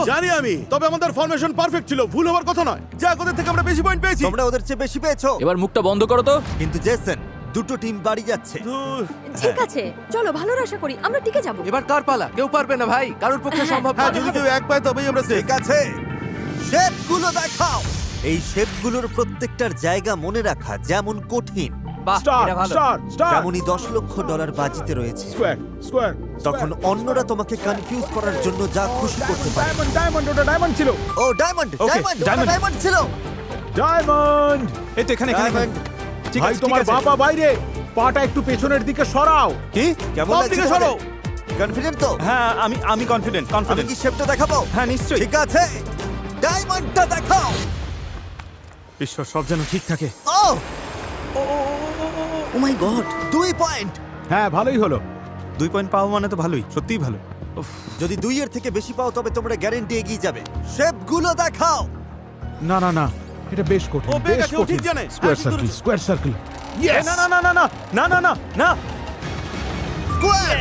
জানি আমি, তবে আমাদের ফরমেশন পারফেক্ট ছিল, ভুল হওয়ার কথা নয়। যাক, ওদের থেকে আমরা বেশি পয়েন্ট পেয়েছি। তোমরা ওদের চেয়ে বেশি পেয়েছো। এবার মুখটা বন্ধ করো তো। কিন্তু জেসন, দুটো টিম বাড়ি যাচ্ছে। ধুর। ঠিক আছে, চলো ভালোর আশা করি আমরা টিকে যাব। এবার কার পালা? কেউ পারবে না ভাই, কারোর পক্ষে সম্ভব হ্যাঁ, না। যদি কেউ এক পায় তবেই আমরা সেফ। ঠিক আছে, শেপগুলো দেখাও। এই শেপগুলোর প্রত্যেকটার জায়গা মনে রাখা যেমন কঠিন, বাহ, স্টার, এটা ভালো। Star, star. তেমনই $10 লক্ষ বাজিতে রয়েছে। Square, square. তখন অন্যরা তোমাকে কনফিউজ করার জন্য যা খুশি করতে পারে। ডায়মন্ড, ডায়মন্ড, ওটা ডায়মন্ড ছিল। ও diamond, Okay, diamond, diamond. Diamond ছিল। ডায়মন্ড। এই তো এখানে ডায়মন্ড। ঠিক ভাই আছে, তোমার ঠিক আছে। বাবা বাইরে, পাটা একটু পেছনের দিকে সরাও। কি? কেমন বাম লাগছে দিকে তোমাদের? সরো। কনফিডেন্ট তো? হ্যাঁ, আমি কনফিডেন্ট, আমি কনফিডেন্ট। কি শেপটা দেখাবো? হ্যাঁ, নিশ্চয়ই। ঠিক আছে, ডায়মন্ডটা দেখাও। ঈশ্বর, সব যেন ঠিক থাকে। ও ও মাই গড, 2 পয়েন্ট। হ্যাঁ, ভালোই হলো। 2 পয়েন্ট পাওয়া মানে তো ভালোই, সত্যিই ভালো। উফ, যদি 2 এর থেকে বেশি পাও তবে তোমরা গ্যারান্টি এগিয়ে যাবে। শেপগুলো দেখাও। না না না, এটা বেশ কঠিন, ও পেয়ে বেশ গেছে, ও ঠিক কঠিন। জানে। স্কোয়ার হ্যাঁ, সার্কেল, ঠিক স্কোয়ার সার্কেল। এই, না না না না না না না না না। Square.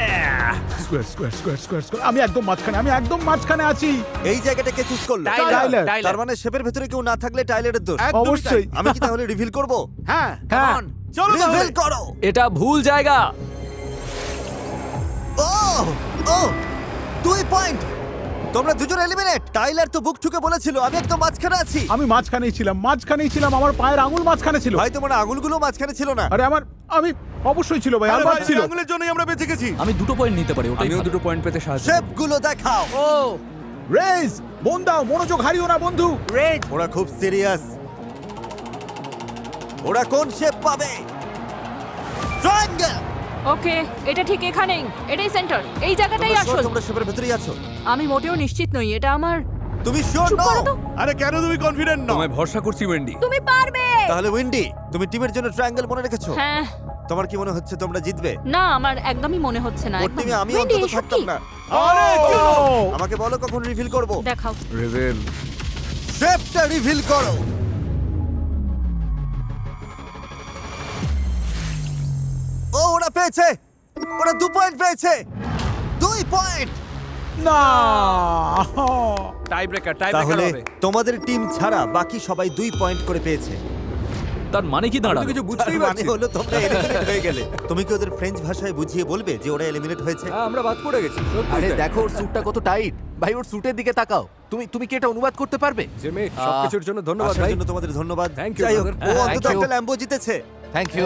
Square, square, square, square, square. আমি একদম মাঝখানে, আমি একদম মাঝখানে আছি। এই জায়গাটাকে চুজ করলো। টাইলার। তার মানে শেপের ভেতরে কেউ না থাকলে টাইলারের দোষ। একদমই অবশ্যই। তাই। আমি কি তাহলে রিভিল করব? হ্যাঁ হ্যাঁ, চলো তাহলে। রিভিল করো। এটা ভুল জায়গা। ও ও 2 পয়েন্ট। তোমরা দুজন এলিমিনেট। টাইলার তো বুক ঠুকে বলেছিল আমি একদম মাঝখানে আছি। আমি মাঝখানেই ছিলাম, আমার পায়ের আঙুল মাঝখানে ছিল। ভাই তোমার আঙুলগুলো মাঝখানে ছিল না। আরে আমি অবশ্যই ছিল ভাই, আরে আলবাত ভাই, ছিল। এই আঙুলের জন্যই আমরা বেঁচে গেছি। আমি 2 পয়েন্ট নিতে পারি, ওটাই আমিও ভালো। 2 পয়েন্ট পেতে সাহায্য করব। শেপগুলো দেখাও। রেজ, মন দাও, মনোযোগ হারিও না বন্ধু। ওরা খুব সিরিয়াস। ওরা কোন শেপ পাবে? ট্রায়াঙ্গেল। ওকে, এটা ঠিক এখানেই, এটাই সেন্টার, এই জায়গাটাই আসল। তোমরা শেপের ভেতরেই আছো? আমি মোটেও নিশ্চিত নই, এটা আমার। তুমি শিওর চুপ নও? করো তো। আরে কেন তুমি কনফিডেন্ট নও? তোমায় ভরসা করছি ওয়েন্ডি। তুমি পারবে। তাহলে উইন্ডি, তুমি টিমের জন্য ট্রায়াঙ্গেল মনে রেখেছো? হ্যাঁ। তোমার কি মনে হচ্ছে তোমরা জিতবে? না, আমার একদমই মনে হচ্ছে না। ওর একদম। টিমে আমি উইন্ডি, অন্তত এসব থাকতাম কি? না। আরে কি হলো? আমাকে বলো কখন রিভিল করব। দেখাও। রিভেল। শেপটা রিভিল করো। ও ওরা পেয়েছে, ওরা 2 পয়েন্ট পেয়েছে। 2 পয়েন্ট। না, টাই ব্রেকার তাহলে হবে। তোমাদের টিম ছাড়া বাকি সবাই 2 পয়েন্ট করে পেয়েছে। তার মানে কি আমি দাঁড়াবে? তো কিছু তার বুঝতেই মানে পারছি। হলো তোমরা এলিমিনেট হয়ে গেলে। তুমি কি ওদের ফ্রেঞ্চ ভাষায় বুঝিয়ে বলবে যে ওরা এলিমিনেট হয়েছে? হ্যাঁ, আমরা বাদ পড়ে গেছি। সত্যি আরে তাই। দেখো ওর স্যুটটা কত টাইট। ভাই ওর স্যুটের দিকে তাকাও। তুমি কি এটা অনুবাদ করতে পারবে? জিমি সবকিছুর জন্য ধন্যবাদ আসার ভাই। জন্য তোমাদের ধন্যবাদ। Thank you, যাই হোক, brother. ও Thank অন্তত you. একটা ল্যাম্বো জিতেছে। Thank you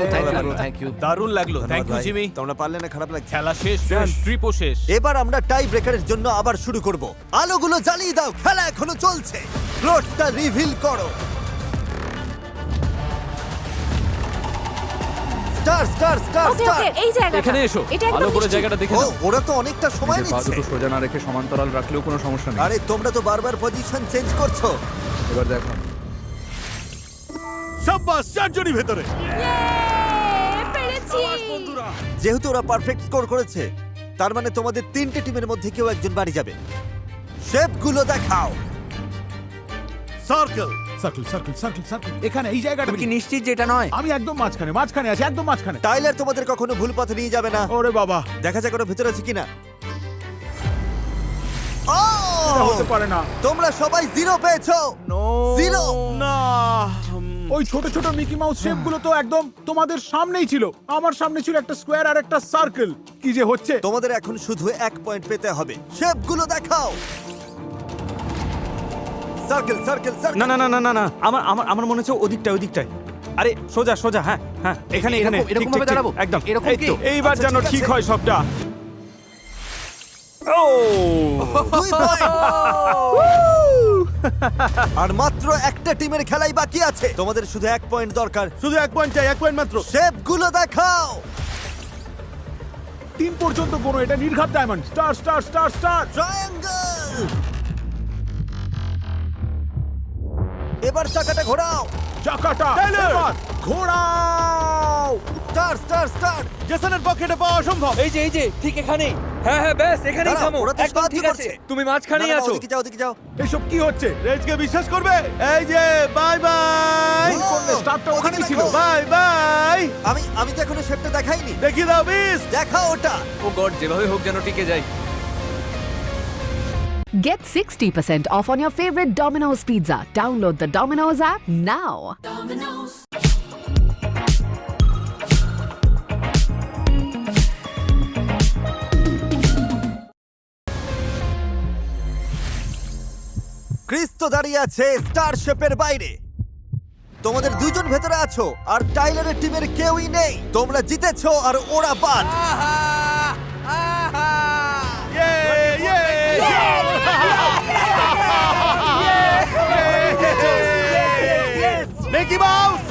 thank you. দারুণ লাগলো, থ্যাংক ইউ জিমি। তোমরা পারলে না, খারাপ লাগছে। খেলা শেষ, ট্রিপও শেষ। এবার আমরা টাই ব্রেকারের জন্য আবার শুরু করব। আলোগুলো জ্বালিয়ে দাও, খেলা এখনো চলছে। ফ্লোরটা রিভিল করো। Star star star okay star. Okay, এই জায়গাটা। এখানে এসো, এটা একদম ভালো করে নিশ্চিত। জায়গাটা দেখে ও, নাও। ওরা তো অনেকটা সময় নিচ্ছে। সোজা না রেখে সমান্তরাল রাখলেও কোনো সমস্যা নেই। আরে তোমরা তো বারবার পজিশন চেঞ্জ করছো। এবার দেখো, সাব্বাস, চারজনই ভেতরে। পেরেছি। যেহেতু ওরা পারফেক্ট স্কোর করেছে, তার মানে তোমাদের তিনটে টিমের মধ্যে কেউ একজন বাড়ি যাবে। শেপগুলো দেখাও। Circle. Circle circle circle circle, এখানে এই জায়গাটা কি নিশ্চিত যে এটা নয়? আমি একদম মাঝখানে আছি, একদম মাঝখানে। টাইলার তোমাদের কখনো ভুল পথে নিয়ে যাবে না। ওরে বাবা, দেখা যাক ওরা ভেতরে আছে কিনা। এটা হতে পারে না। তোমরা সবাই জিরো পেয়েছো। জিরো। না, ওই ছোট ছোট মিকি মাউস শেপগুলো তো একদম তোমাদের সামনেই ছিল। আমার সামনে ছিল একটা স্কোয়ার আর একটা সার্কেল। কি যে হচ্ছে! তোমাদের এখন শুধু 1 পয়েন্ট পেতে হবে। শেপগুলো দেখাও। Circle circle circle. না না না না না না, আমার মনে হচ্ছে ওদিকটায়। আরে সোজা সোজা, হ্যাঁ হ্যাঁ, এখানে এরকম- এখানে এরকম ঠিক, ভাবে ঠিক, ঠিক, দাঁড়াবো? একদম এরকম এই কি? তো, এইবার আচ্ছা, যেন ঠিক ঠিক আছে। হয় সবটা। ও 2 পয়েন্ট। আর মাত্র একটা টিমের খেলাই বাকি আছে। তোমাদের শুধু 1 পয়েন্ট দরকার। শুধু 1 পয়েন্ট চাই, 1 পয়েন্ট মাত্র। শেপগুলো দেখাও। 3 পর্যন্ত কোনো, এটা নির্ঘাত diamond. Star star star star. Triangle. এবার চাকাটা ঘোরাও। চাকাটা টাইলার! এবার ঘোরাও। Star star star. জেসনের পকেটে পাওয়া অসম্ভব। এই যে ঠিক এখানে। হ্যাঁ হ্যাঁ, ব্যাস এখানেই দাঁড়াও, থামো। ওরা তো একদম সাহায্য ঠিক আছে, করছে। তুমি মাঝখানেই না, না, আছো। ওদিকে যাও, ওদিকে যাও। এসব কি হচ্ছে? রেজকে বিশ্বাস করবে? এই যে বাই বাই। ভুল করলে, স্টারটা ওখানেই ওদিকে ছিল। দেখো। Bye bye. আমি তো এখনো শেপটা দেখাইনি। দেখিয়ে দাও বিস। দেখাও ওটা। ও গড, যেভাবে হোক যেন টিকে যাই। Get 60% off on your favorite Domino's pizza. Download the Domino's app now. Chris তো দাঁড়িয়ে আছে স্টার শেপের বাইরে। তোমাদের দুজন ভেতরে আছো আর টাইলারের টিমের কেউই নেই। তোমরা জিতেছো আর ওরা বাদ। Mickey mouse.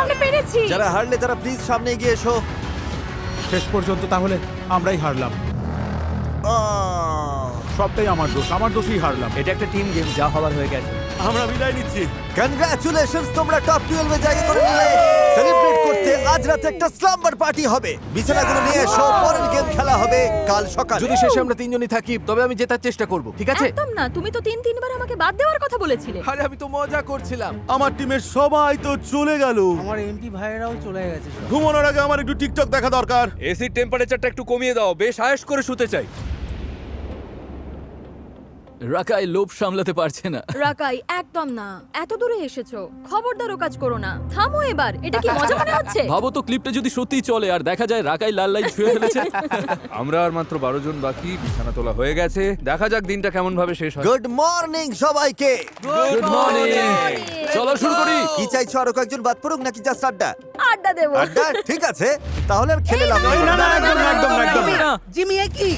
আমরা পেরেছি। যারা হারলে তারা প্লিজ সামনে এগিয়ে এসো। শেষ পর্যন্ত তাহলে আমরাই হারলাম। সবটাই আমার দোষই হারলাম। এটা একটা টিম গেম, যা হবার হয়ে গেছে। আমরা বিদায় নিচ্ছি। কনগ্রাচুলেশনস, তোমরা টপ 12 এ জায়গা করে নিলে। সেলিব্রেট করতে আজ রাতে একটা স্লাম্বার পার্টি হবে। বিছানাগুলো নিয়ে এসো, পরের গেম খেলা হবে কাল সকালে। যদি শেষে আমরা তিনজনই থাকি তবে আমি জেতার চেষ্টা করব, ঠিক আছে? একদম না, তুমি তো 3-3 বার আমাকে বাদ দেওয়ার কথা বলেছিলে। আরে আমি তো মজা করছিলাম। আমার টিমের সবাই তো চলে গেল। আমার এমপি ভাইরাও চলে গেছে। ঘুমানোর আগে আমার একটু টিকটক দেখা দরকার। এসির টেম্পারেচারটা একটু কমিয়ে দাও, বেশ আয়েশ করে শুতে চাই। রাকাই লোভ সামলাতে পারছে না। রাকাই, একদম না। এত দূরে এসেছো, খবরদার ও কাজ করো না। থামো এবার, এটা কি মজা মনে হচ্ছে? ভাবো তো ক্লিপটা যদি সত্যিই চলে আর দেখা যায় রাকাই লাল লাইট ছুঁয়ে ফেলেছে। আমরা আর মাত্র 12 জন বাকি, বিছানা তোলা হয়ে গেছে। দেখা যাক দিনটা কেমন ভাবে শেষ হয়। গুড মর্নিং সবাইকে। Good morning. চলো শুরু করি। কি চাইছো, আরো কয়েকজন বাদ পড়ুক নাকি জাস্ট আড্ডা? আড্ডা দেবো। আড্ডা, ঠিক আছে। তাহলে আর খেলে লাভ নেই। না। জিমি কি?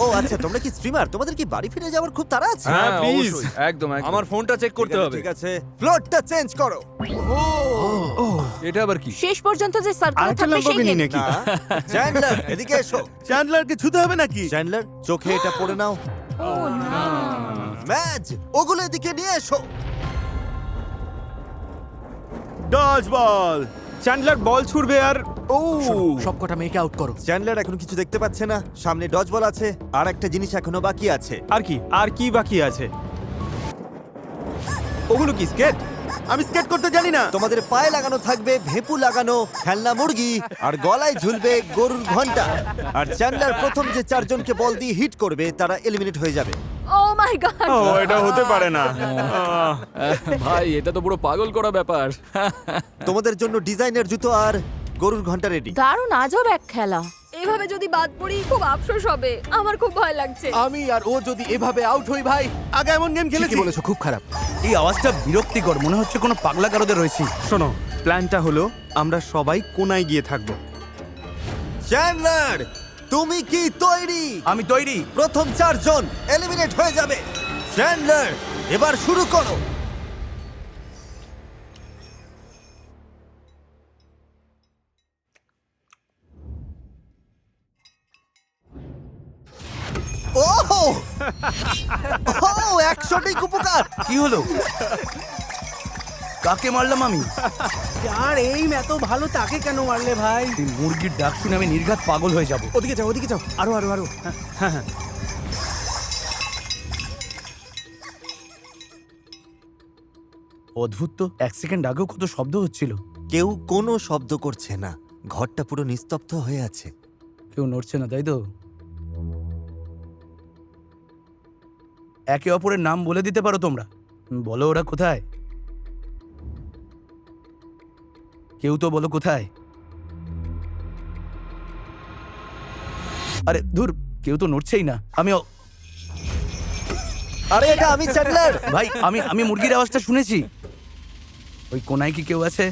ও আচ্ছা, তোমরা কি স্ট্রিমার? তোমাদের কি বাড়ি ফিরে যাওয়ার খুব তাড়া আছে? হ্যাঁ প্লিজ, একদম আমার ফোনটা চেক করতে হবে। ঠিক আছে, ফ্লোরটা চেঞ্জ করো। এটা আবার কি? শেষ পর্যন্ত যে সার্কেল থাকবে সেই গেম। না, চ্যান্ডলার এদিকে এসো। চ্যান্ডলারকে ছুতে হবে নাকি? চ্যান্ডলার, চোখে এটা পড়ে নাও। ও না। ম্যাজ, ওগুলো এদিকে নিয়ে এসো। ডজ বল। চ্যান্ডলার বল ছুড়বে আর সব কটা মেয়েকে আউট করো। চ্যান্ডলার এখন কিছু দেখতে পাচ্ছে না। সামনে ডজ বল আছে, আর একটা জিনিস এখনো বাকি আছে। আর কি বাকি আছে? ওগুলো কি স্কেট? আমি স্কেট করতে জানি না। তোমাদের পায়ে লাগানো থাকবে ভেপু লাগানো খেলনা মুরগি, আর গলায় ঝুলবে গরুর ঘন্টা। আর চ্যান্ডলার প্রথম যে 4 জনকে বল দিয়ে হিট করবে তারা এলিমিনেট হয়ে যাবে। ও মাই গড। এটা হতে পারে না। ভাই এটা তো পুরো পাগল করা ব্যাপার। তোমাদের জন্য ডিজাইনের জুতো আর গরুর ঘন্টা রেডি। দারুণ আজব এক খেলা। এভাবে যদি বাদ পড়ি খুব আফসোস হবে, আমার খুব ভয় লাগছে। আমি আর ও যদি এভাবে আউট হই ভাই, আগে এমন গেম খেলেছি। ঠিকই বলেছো, খুব খারাপ। এই আওয়াজটা বিরক্তিকর, মনে হচ্ছে কোনো পাগলা গারদে রয়েছি। শোনো, প্ল্যানটা হলো আমরা সবাই কোনায় গিয়ে থাকবো। চ্যান্ডলার, তুমি কি তৈরি? আমি তৈরি। প্রথম 4 জন এলিমিনেট হয়ে যাবে। চ্যান্ডলার, এবার শুরু করো। ওহ! ওহ, 100টি উপকার। কি হলো? কাকে মারলাম আমি? আর এই এত ভালো তাকে কেন মারলে ভাই? এই মুরগির ডাক শুনে আমি নির্ঘাত পাগল হয়ে যাব। ওদিকে যাও, ওদিকে যাও, আরো আরো আরো। হ্যাঁ। অদ্ভুত তো, 1 সেকেন্ড আগেও কত শব্দ হচ্ছিল। কেউ কোনো শব্দ করছে না, ঘরটা পুরো নিস্তব্ধ হয়ে আছে। কেউ নড়ছে না, তাই তো? একে অপরের নাম বলে দিতে পারো তোমরা? বলো ওরা কোথায়? কেউ তো বলো কোথায়? আরে ধুর, কেউ তো নড়ছেই না। আরে এটা আমি চ্যান্ডলার। ভাই, আমি মুরগির আওয়াজটা শুনেছি। ওই কোনায় কি কেউ আছে?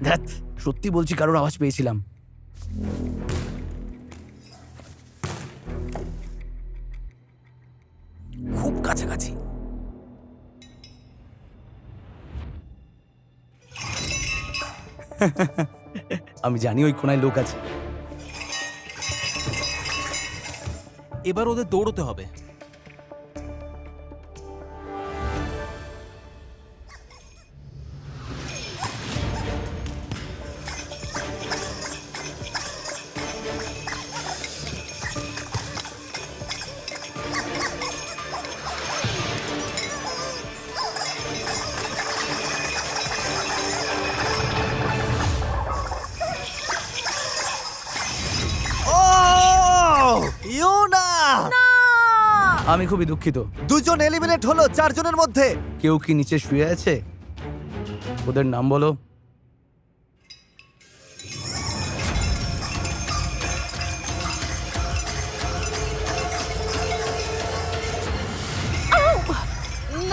ধ্যাৎ, সত্যি বলছি, কারোর আওয়াজ পেয়েছিলাম। খুব কাছাকাছি। আমি জানি ওই কোনায় লোক আছে। এবার ওদের দৌড়তে হবে। ইউনা! আমি খুবই দুঃখিত। 2 জন এলিমিনেট হলো 4 জনের মধ্যে। কেউ কি নিচে শুয়ে আছে? ওদের নাম বলো।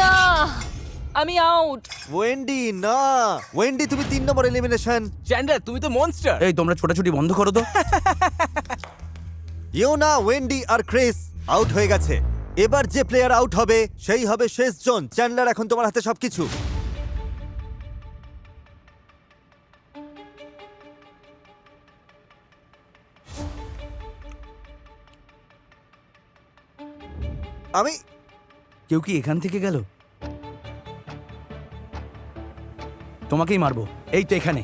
না, আমি আউট। ওয়েন্ডি, না ওয়েন্ডি, তুমি 3 নম্বর এলিমিনেশন। চ্যান্ডলার, তুমি তো মনস্টার। এই তোমরা ছোটাছুটি বন্ধ করো তো। ইউনা, ওয়েন্ডি আর ক্রিস আউট হয়ে গেছে। এবার যে প্লেয়ার আউট হবে সেই হবে শেষ জন। চ্যান্ডলার, এখন তোমার হাতে সবকিছু। আমি কেউ কি এখান থেকে গেল? তোমাকেই মারবো। এই তো এখানে।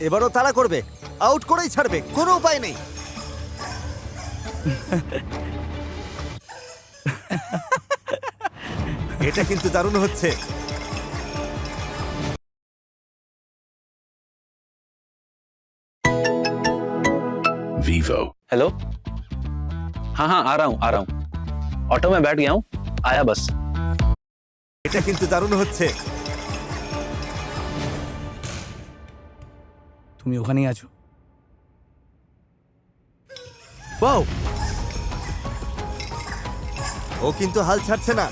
এবারও তাড়া করবে, আউট করেই ছাড়বে, কোনো উপায় নেই। এটা কিন্তু দারুণ হচ্ছে। Vivo. हेलो। हाँ हाँ, आ रहा हूँ ऑटो में बैठ गया हूँ, आया बस। এটা কিন্তু দারুণ হচ্ছে। তুমি ওখানেই আছো। ওয়াও, ও কিন্তু হাল ছাড়ছে না।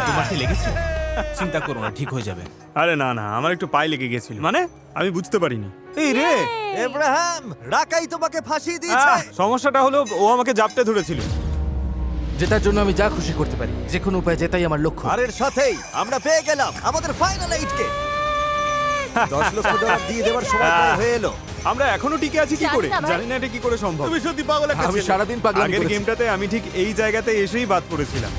তোমার কি লেগেছে? চিন্তা করো না, ঠিক হয়ে যাবে। আরে না না, আমার একটু পায়ে লেগে গেছিল। মানে আমি বুঝতে পারিনি। এই রে, এব্রাহাম, রাকাই তোমাকে ফাঁসিয়ে দিয়েছে। সমস্যাটা হলো ও আমাকে জাপটে ধরেছিল। জেতার জন্য আমি যা খুশি করতে পারি, যে কোনো উপায়ে জেতাই আমার লক্ষ্য। আর এর সাথেই আমরা পেয়ে গেলাম আমাদের ফাইনাল 8 কে। 10 লক্ষ ডলার দিয়ে দেওয়ার সময় প্রায় হয়ে এলো। আমরা এখনো টিকে আছি কি করে? জানি না এটা কি করে সম্ভব। তুমি সত্যি পাগল একটা আমি ছেলে। সারাদিন পাগলামি আগের করেছি। গেমটাতে আমি ঠিক এই জায়গাতে এসেই বাদ পড়েছিলাম।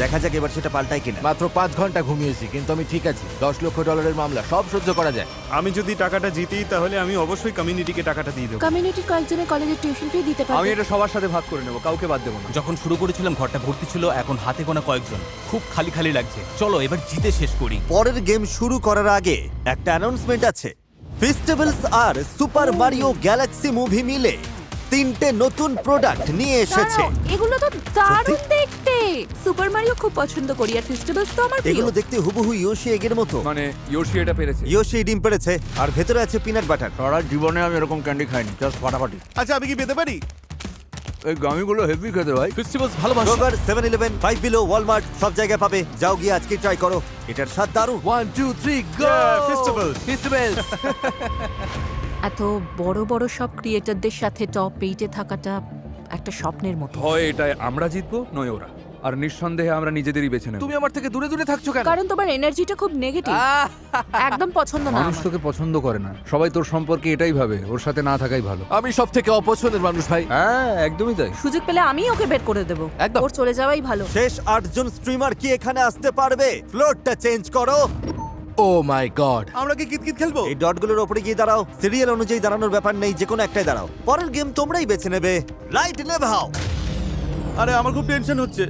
দেখা যাক এবার সেটা পাল্টায় কিনা। মাত্র 5 ঘন্টা ঘুমিয়েছি, কিন্তু আমি ঠিক আছি। $10 লক্ষ মামলা, সব সহ্য করা যায়। আমি যদি টাকাটা জিতি তাহলে আমি অবশ্যই কমিউনিটিকে টাকাটা দিয়ে দেবো। কমিউনিটির কয়েকজনের কলেজের টিউশন ফি দিতে আমি এটা সবার সাথে ভাগ করে নেবো, কাউকে বাদ দেবো না। যখন শুরু করেছিলাম ঘরটা ভর্তি ছিল, এখন হাতে গোনা কয়েকজন। খুব খালি খালি লাগছে। চলো এবার জিতে শেষ করি। পরের গেম শুরু করার আগে একটা অ্যানাউন্সমেন্ট আছে। ফেস্টিভ্যালস আর সুপার মারিও গ্যালাক্সি মুভি মিলে 3টে নতুন প্রোডাক্ট নিয়ে এসেছে। এগুলো তো দারুণ দেখতে। সুপার মারিও খুব পছন্দ করি, আর ফেস্টিভ্যালস তো আমার প্রিয়। এগুলো দেখতে হুবহু ইয়োশি এগের মতো। মানে ইয়োশি এটা পেরেছে। ইয়োশি ডিম পেড়েছে আর ভেতরে আছে পিনাট বাটার। সারা জীবনে আমি এরকম ক্যান্ডি খাইনি, জাস্ট ফাটাফাটি। আচ্ছা আমি কি পেতে পারি? এই গামিগুলো হেভি খেতে ভাই। ফেস্টিভ্যালস ভালোবাসো। রোগার 7-Eleven, 5 বিলো, ওয়ালমার্ট সব জায়গায় পাবে। যাও গিয়ে আজকে ট্রাই করো, এটার স্বাদ দারুণ। 1 2 3 গো ফেস্টিভ্যাল। এত বড় বড় সব ক্রিয়েটরদের সাথে টপ 8-এ থাকাটা একটা স্বপ্নের মতো। হয় এটাই আমরা জিতবো, নয় ওরা। আর নিঃসন্দেহে আমরা নিজেদেরই বেছে নেব। তুমি আমার থেকে দূরে দূরে থাকছো কেন? কারণ তোমার এনার্জিটা খুব নেগেটিভ, একদম পছন্দ না মানুষ আমার। তোকে পছন্দ করে না, সবাই তোর সম্পর্কে এটাই ভাবে, ওর সাথে না থাকাই ভালো। আমি সবথেকে অপছন্দের মানুষ ভাই। হ্যাঁ একদমই তাই। সুযোগ পেলে আমি ওকে বের করে দেব, একদম। ওর চলে যাওয়াই ভালো। শেষ 8 জন স্ট্রিমার কি এখানে আসতে পারবে? ফ্লোরটা চেঞ্জ করো। ও মাই গড, আমরা কি কিতকিত খেলবো? এই ডটগুলোর উপরে গিয়ে দাঁড়াও। সিরিয়াল অনুযায়ী দাঁড়ানোর ব্যাপার নেই, যে কোনো একটাই দাঁড়াও। পরের গেম তোমরাই বেছে নেবে। লাইট নেভাও। আরে আমার খুব টেনশন হচ্ছে।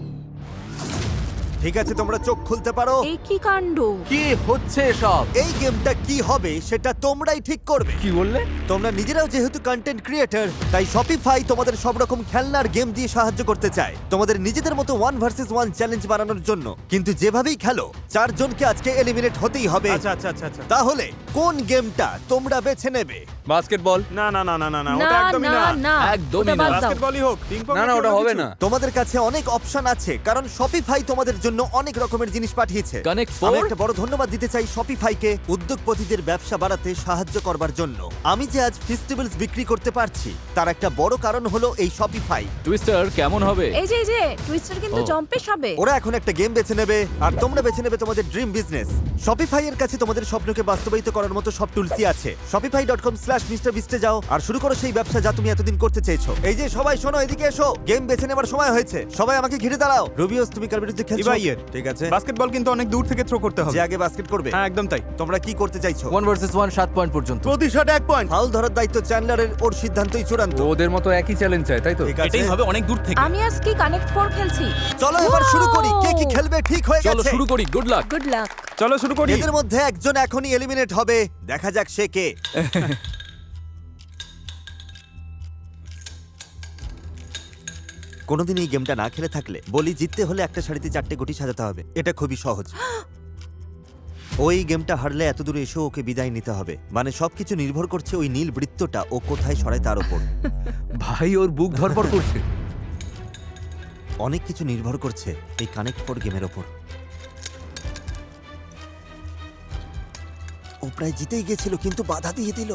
ঠিক আছে, তোমরা চোখ খুলতে পারো। এই কি কাণ্ড! কি হচ্ছে সব? এই গেমটা কি হবে সেটা তোমরাই ঠিক করবে। কি বললে? তোমরা নিজেরাও যেহেতু কন্টেন্ট ক্রিয়েটর, তাই শপিফাই তোমাদের সব রকম খেলনার গেম দিয়ে সাহায্য করতে চায় তোমাদের নিজেদের মতো 1 ভার্সেস 1 চ্যালেঞ্জ বানানোর জন্য। কিন্তু যেভাবেই খেলো, 4 জনকে আজকে এলিমিনেট হতেই হবে। আচ্ছা আচ্ছা আচ্ছা আচ্ছা। তাহলে কোন গেমটা তোমরা বেছে নেবে? বাস্কেটবল? না না না না না না, না ওটা একদমই না না। না, একদমই ওটা না। বাদ দাও। বাস্কেটবলই হোক, পিং পং। না না, ওটা হবে না। তোমাদের কাছে অনেক অপশন আছে, কারণ শপিফাই তোমাদের জন্য অনেক রকমের জিনিস পাঠিয়েছে। Connect আমি 4? একটা বড় ধন্যবাদ দিতে চাই শপিফাইকে উদ্যোগপতিদের ব্যবসা বাড়াতে সাহায্য করবার জন্য। আমি যে আজ ফেস্টিভ্যালস বিক্রি করতে পারছি তার একটা বড় কারণ হলো এই শপিফাই। টুইস্টার কেমন হবে? এই যে টুইস্টার কিন্তু ও। জম্পেশ হবে। ওরা এখন একটা গেম বেছে নেবে আর তোমরা বেছে নেবে তোমাদের ড্রিম বিজনেস। শপিফাই এর কাছে তোমাদের স্বপ্নকে বাস্তবায়িত করার মতো সব টুলসই আছে। shopify.com/mrbeast এ যাও আর শুরু করো সেই ব্যবসা যা তুমি এতদিন করতে চেয়েছো। এই যে সবাই শোনো, এদিকে এসো, গেম বেছে নেবার সময় হয়েছে। সবাই আমাকে ঘিরে দাঁড়াও। রুবিওস, তুমি কার বিরুদ্ধে খেলছো? ইবাইয়ের। ঠিক আছে, বাস্কেটবল কিন্তু অনেক দূর থেকে থ্রো করতে হবে। যে আগে বাস্কেট করবে। হ্যাঁ একদম তাই। তোমরা কি করতে চাইছো? 1 ভার্সেস 1 7 পয়েন্ট পর্যন্ত। প্রতি শট 1 পয়েন্ট। ফাউল ধরার দায়িত্ব চ্যান্ডলারের, ওর সিদ্ধান্তই চূড়ান্ত। ওদের মতো একই চ্যালেঞ্জ চাই, তাই তো? ঠিক আছে, এটাই হবে অনেক দূর থেকে। আমি আজকে কানেক্ট 4 খেলছি। চলো এবার শুরু করি। কে কি খেলবে ঠিক হয়ে চলো গেছে। শুরু করি। Good luck. গুড লাক। চলো শুরু করি। এদের মধ্যে একজন এখনই এলিমিনেট হবে। দেখা যাক সে কে। কোনোদিন এই গেমটা না খেলে থাকলে বলি, জিততে হলে একটা শাড়িতে 4টে গুটি সাজাতে হবে। এটা খুবই সহজ। ওই গেমটা হারলে এত দূরে এসেও ওকে বিদায় নিতে হবে। মানে সবকিছু নির্ভর করছে ওই নীল বৃত্তটা ও কোথায় সরায় তার উপর। ভাই ওর বুক ধরপড় করছে। অনেক কিছু নির্ভর করছে এই কানেক্ট 4 গেমের ওপর। ও প্রায় জিতেই গেছিল, কিন্তু বাধা দিয়ে দিল।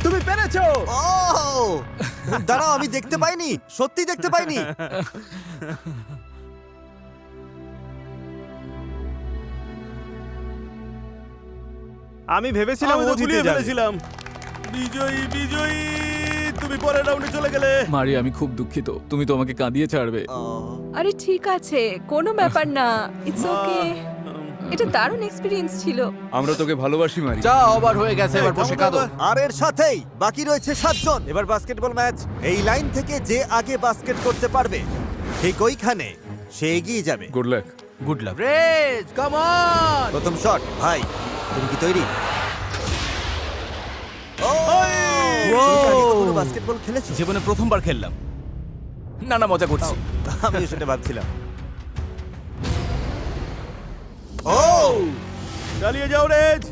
তুমি পেরেছো। ও দাঁড়াও, আমি দেখতে পাইনি, সত্যি দেখতে পাইনি। আমি ভেবেছিলাম আমি ও তো জিতে গুলিয়ে যাবে। ফেলেছিলাম। বিজয়ী বিজয়ী, তুমি পরের রাউন্ডে চলে গেলে। মারি, আমি খুব দুঃখিত। তুমি তো আমাকে কাঁদিয়ে ছাড়বে। আরে ঠিক আছে, কোনো ব্যাপার না, ইটস ওকে। এটা দারুণ এক্সপেরিয়েন্স ছিল। আমরা তোকে ভালোবাসি মারি। যা ওভার হয়ে গেছে, এবার বসে কাঁদো। আর এর সাথেই বাকি রয়েছে 7 জন। এবার বাস্কেটবল ম্যাচ। এই লাইন থেকে যে আগে বাস্কেট করতে পারবে ঠিক ওইখানে সে এগিয়ে যাবে। Good luck. Good luck. Raze, come on! প্রথম শট। ভাই তুমি কি তৈরি? বাস্কেটবল খেলেছো? জীবনে প্রথমবার খেললাম। না না, মজা করছি। আমি সেটা ভাবছিলাম। ও চালিয়ে যাও রেজ।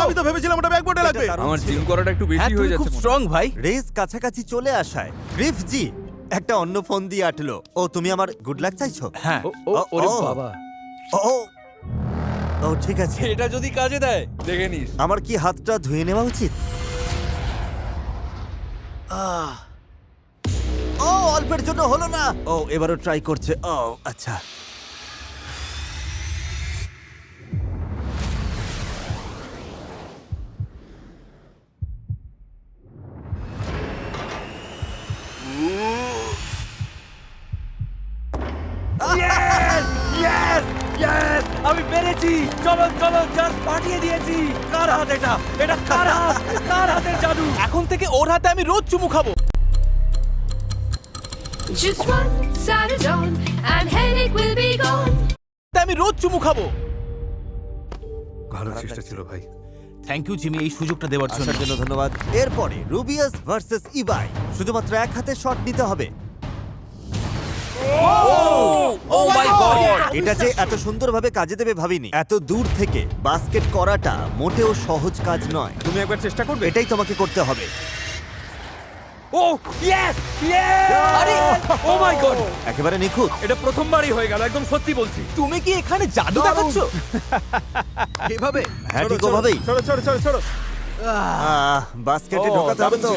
আমি তো ভেবেছিলাম ওটা ব্যাকবোর্ডে লাগবে। আমার জিম করাটা একটু বেশি হয়ে যাচ্ছে। খুব স্ট্রং ভাই। রেস কাছাকাছি চলে আসায় গ্রিফ জি একটা অন্য ফোন দিয়ে আটলো। ও তুমি আমার গুড লাক চাইছো? হ্যাঁ। ওরে বাবা। ও ও ঠিক আছে। এটা যদি কাজে দেয় দেখে নিস। আমার কি হাতটা ধুয়ে নেওয়া উচিত? ও অল্প অল্পের জন্য হলো না। ও এবারও ট্রাই করছে। ও আচ্ছা, আমি পেরেছি। চলো চলো, জাস্ট পাঠিয়ে দিয়েছি। কার হাত এটা? এটা কার হাত? কার হাতের জাদু? এখন থেকে ওর হাতে আমি রোজ চুমু খাবো। Just one side is on and headache will be gone. আমি রোজ চুমু খাবো। ভালো চেষ্টা ছিল ভাই। থ্যাংক ইউ জিমি এই সুযোগটা দেওয়ার জন্য। আসার জন্য ধন্যবাদ। এরপরে রুবিয়াস ভার্সেস ইবাই, শুধুমাত্র এক হাতে শট নিতে হবে। ও মাই গড! এটা যে এত সুন্দরভাবে কাজে দেবে ভাবিনি। এত দূর থেকে বাস্কেট করাটা মোটেও সহজ কাজ নয়। তুমি একবার চেষ্টা করবে? এটাই তোমাকে করতে হবে। ও ইয়েস ইয়েস! আরে ও মাই গড! একেবারে নিখুঁত। এটা প্রথমবারই হয়ে গেল, একদম সত্যি বলছি। তুমি কি এখানে জাদু দেখাচ্ছ? এভাবে হ্যাঁ, ঠিক ওভাবেই। ছোড়ো ছোড়ো ছোড়ো ছোড়ো। বাস্কেটে ঢোকাতে হবে তো।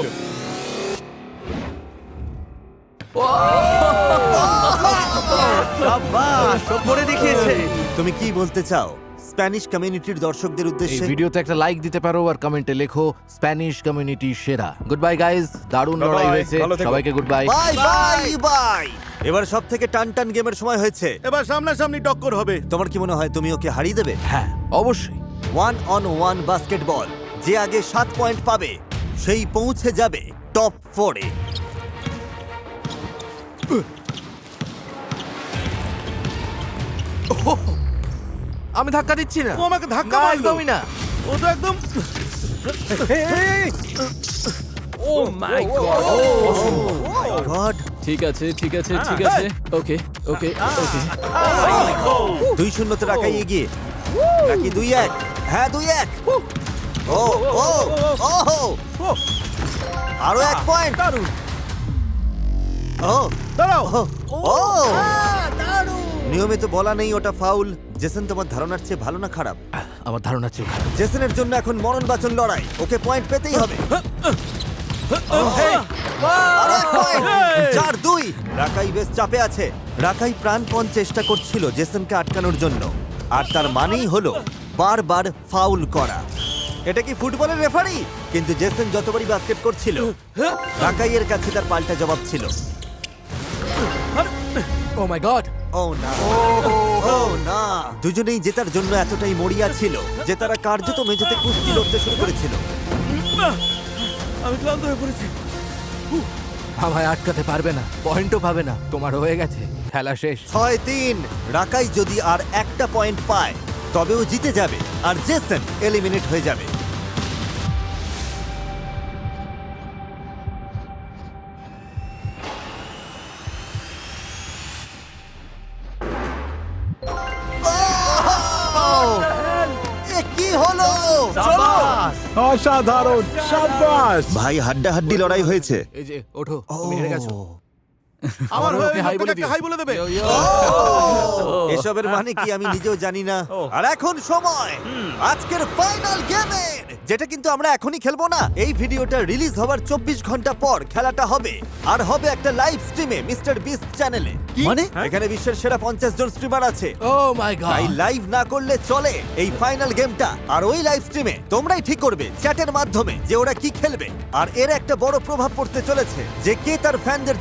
শাবাশ, ও করে দেখিয়েছে। তুমি কি বলতে চাও স্প্যানিশ কমিউনিটির দর্শকদের এই উদ্দেশ্যে? ভিডিওতে একটা লাইক দিতে পারো আর কমেন্টে লেখো স্প্যানিশ কমিউনিটি সেরা। গুড বাই গাইস, দারুণ লড়াই হয়েছে। ভালো থেকো। সবাইকে good bye. Bye bye bye. এবার সব থেকে টান টান গেমের সময় হয়েছে। এবার সামনাসামনি টক্কর হবে। তোমার কি মনে হয় তুমি ওকে হারিয়ে দেবে? হ্যাঁ অবশ্যই। 1-on-1 basketball. যে আগে 7 পয়েন্ট পাবে সেই পৌঁছে যাবে টপ 4-এ। আমি ধাক্কা দিচ্ছি না। ও আমাকে ধাক্কা না, মারলো। একদমই না। ও তো একদম ও মাই গড! গড, ঠিক আছে ঠিক আছে ঠিক আছে। ওকে ওকে ওকে। 2-0 রাখাই এগিয়ে। নাকি 2-1? হ্যাঁ 2-1। ও ও ও আরো 1 পয়েন্ট। ও দাঁড়াও। ও নিয়মে তো বলা নেই ওটা ফাউল। জেসন, তোমার ধারণার চেয়ে ভালো না খারাপ? আমার ধারণা চেয়ে খারাপ। জেসনের জন্য এখন মরণ বাঁচন লড়াই। ওকে পয়েন্ট পেতেই হবে। আরো 1 পয়েন্ট। 4-2। রাকাই বেশ চাপে আছে। রাকাই প্রাণপণ চেষ্টা করছিল জেসনকে আটকানোর জন্য, আর তার মানেই হলো বারবার ফাউল করা। এটা কি ফুটবলের রেফারি? কিন্তু জেসন যতবারই বাস্কেট করছিল, রাকাইয়ের কাছে তার পাল্টা জবাব ছিল। ও মাই গড! ও না, ও না। দুজনেই জেতার জন্য এতটাই মরিয়া ছিল যে তারা কার্যত মেঝেতে কুস্তি লড়তে শুরু করেছিল। আমি ক্লান্ত হয়ে পড়েছি। আমায় আটকাতে পারবে না, পয়েন্টও পাবে না। তোমার হয়ে গেছে, খেলা শেষ। 6-3। রাকাই যদি আর একটা পয়েন্ট পায় তবেও জিতে যাবে, আর জেসন এলিমিনেট হয়ে যাবে। এ কি হলো? অসাধারণ, সাবাস। ভাই হাড্ডাহাড্ডি লড়াই হয়েছে। এই যে ওঠো, তুমি হেরে গেছো। আমার হয়ে ওকে হাই বলে দিও। হাই বলে দেবে। এসবের মানে কি আমি নিজেও জানি না। আর এখন সময় আজকের ফাইনাল গেমের, যেটা কিন্তু আমরা এখনই খেলবো না। এই ভিডিওটা রিলিজ হওয়ার 24 ঘন্টা পর খেলাটা হবে, আর হবে একটা লাইভ স্ট্রিমে মিস্টার বিস্ট চ্যানেলে। মানে এখানে বিশ্বের সেরা 50 জন স্ট্রিমার আছে। ও মাই তাই গড! লাইভ না করলে চলে এই ফাইনাল গেমটা। আর ওই লাইভ স্ট্রিমে তোমরাই ঠিক করবে চ্যাটের মাধ্যমে যে ওরা কি খেলবে। আর এর একটা বড় প্রভাব পড়তে চলেছে যে কে তার ফ্যানদের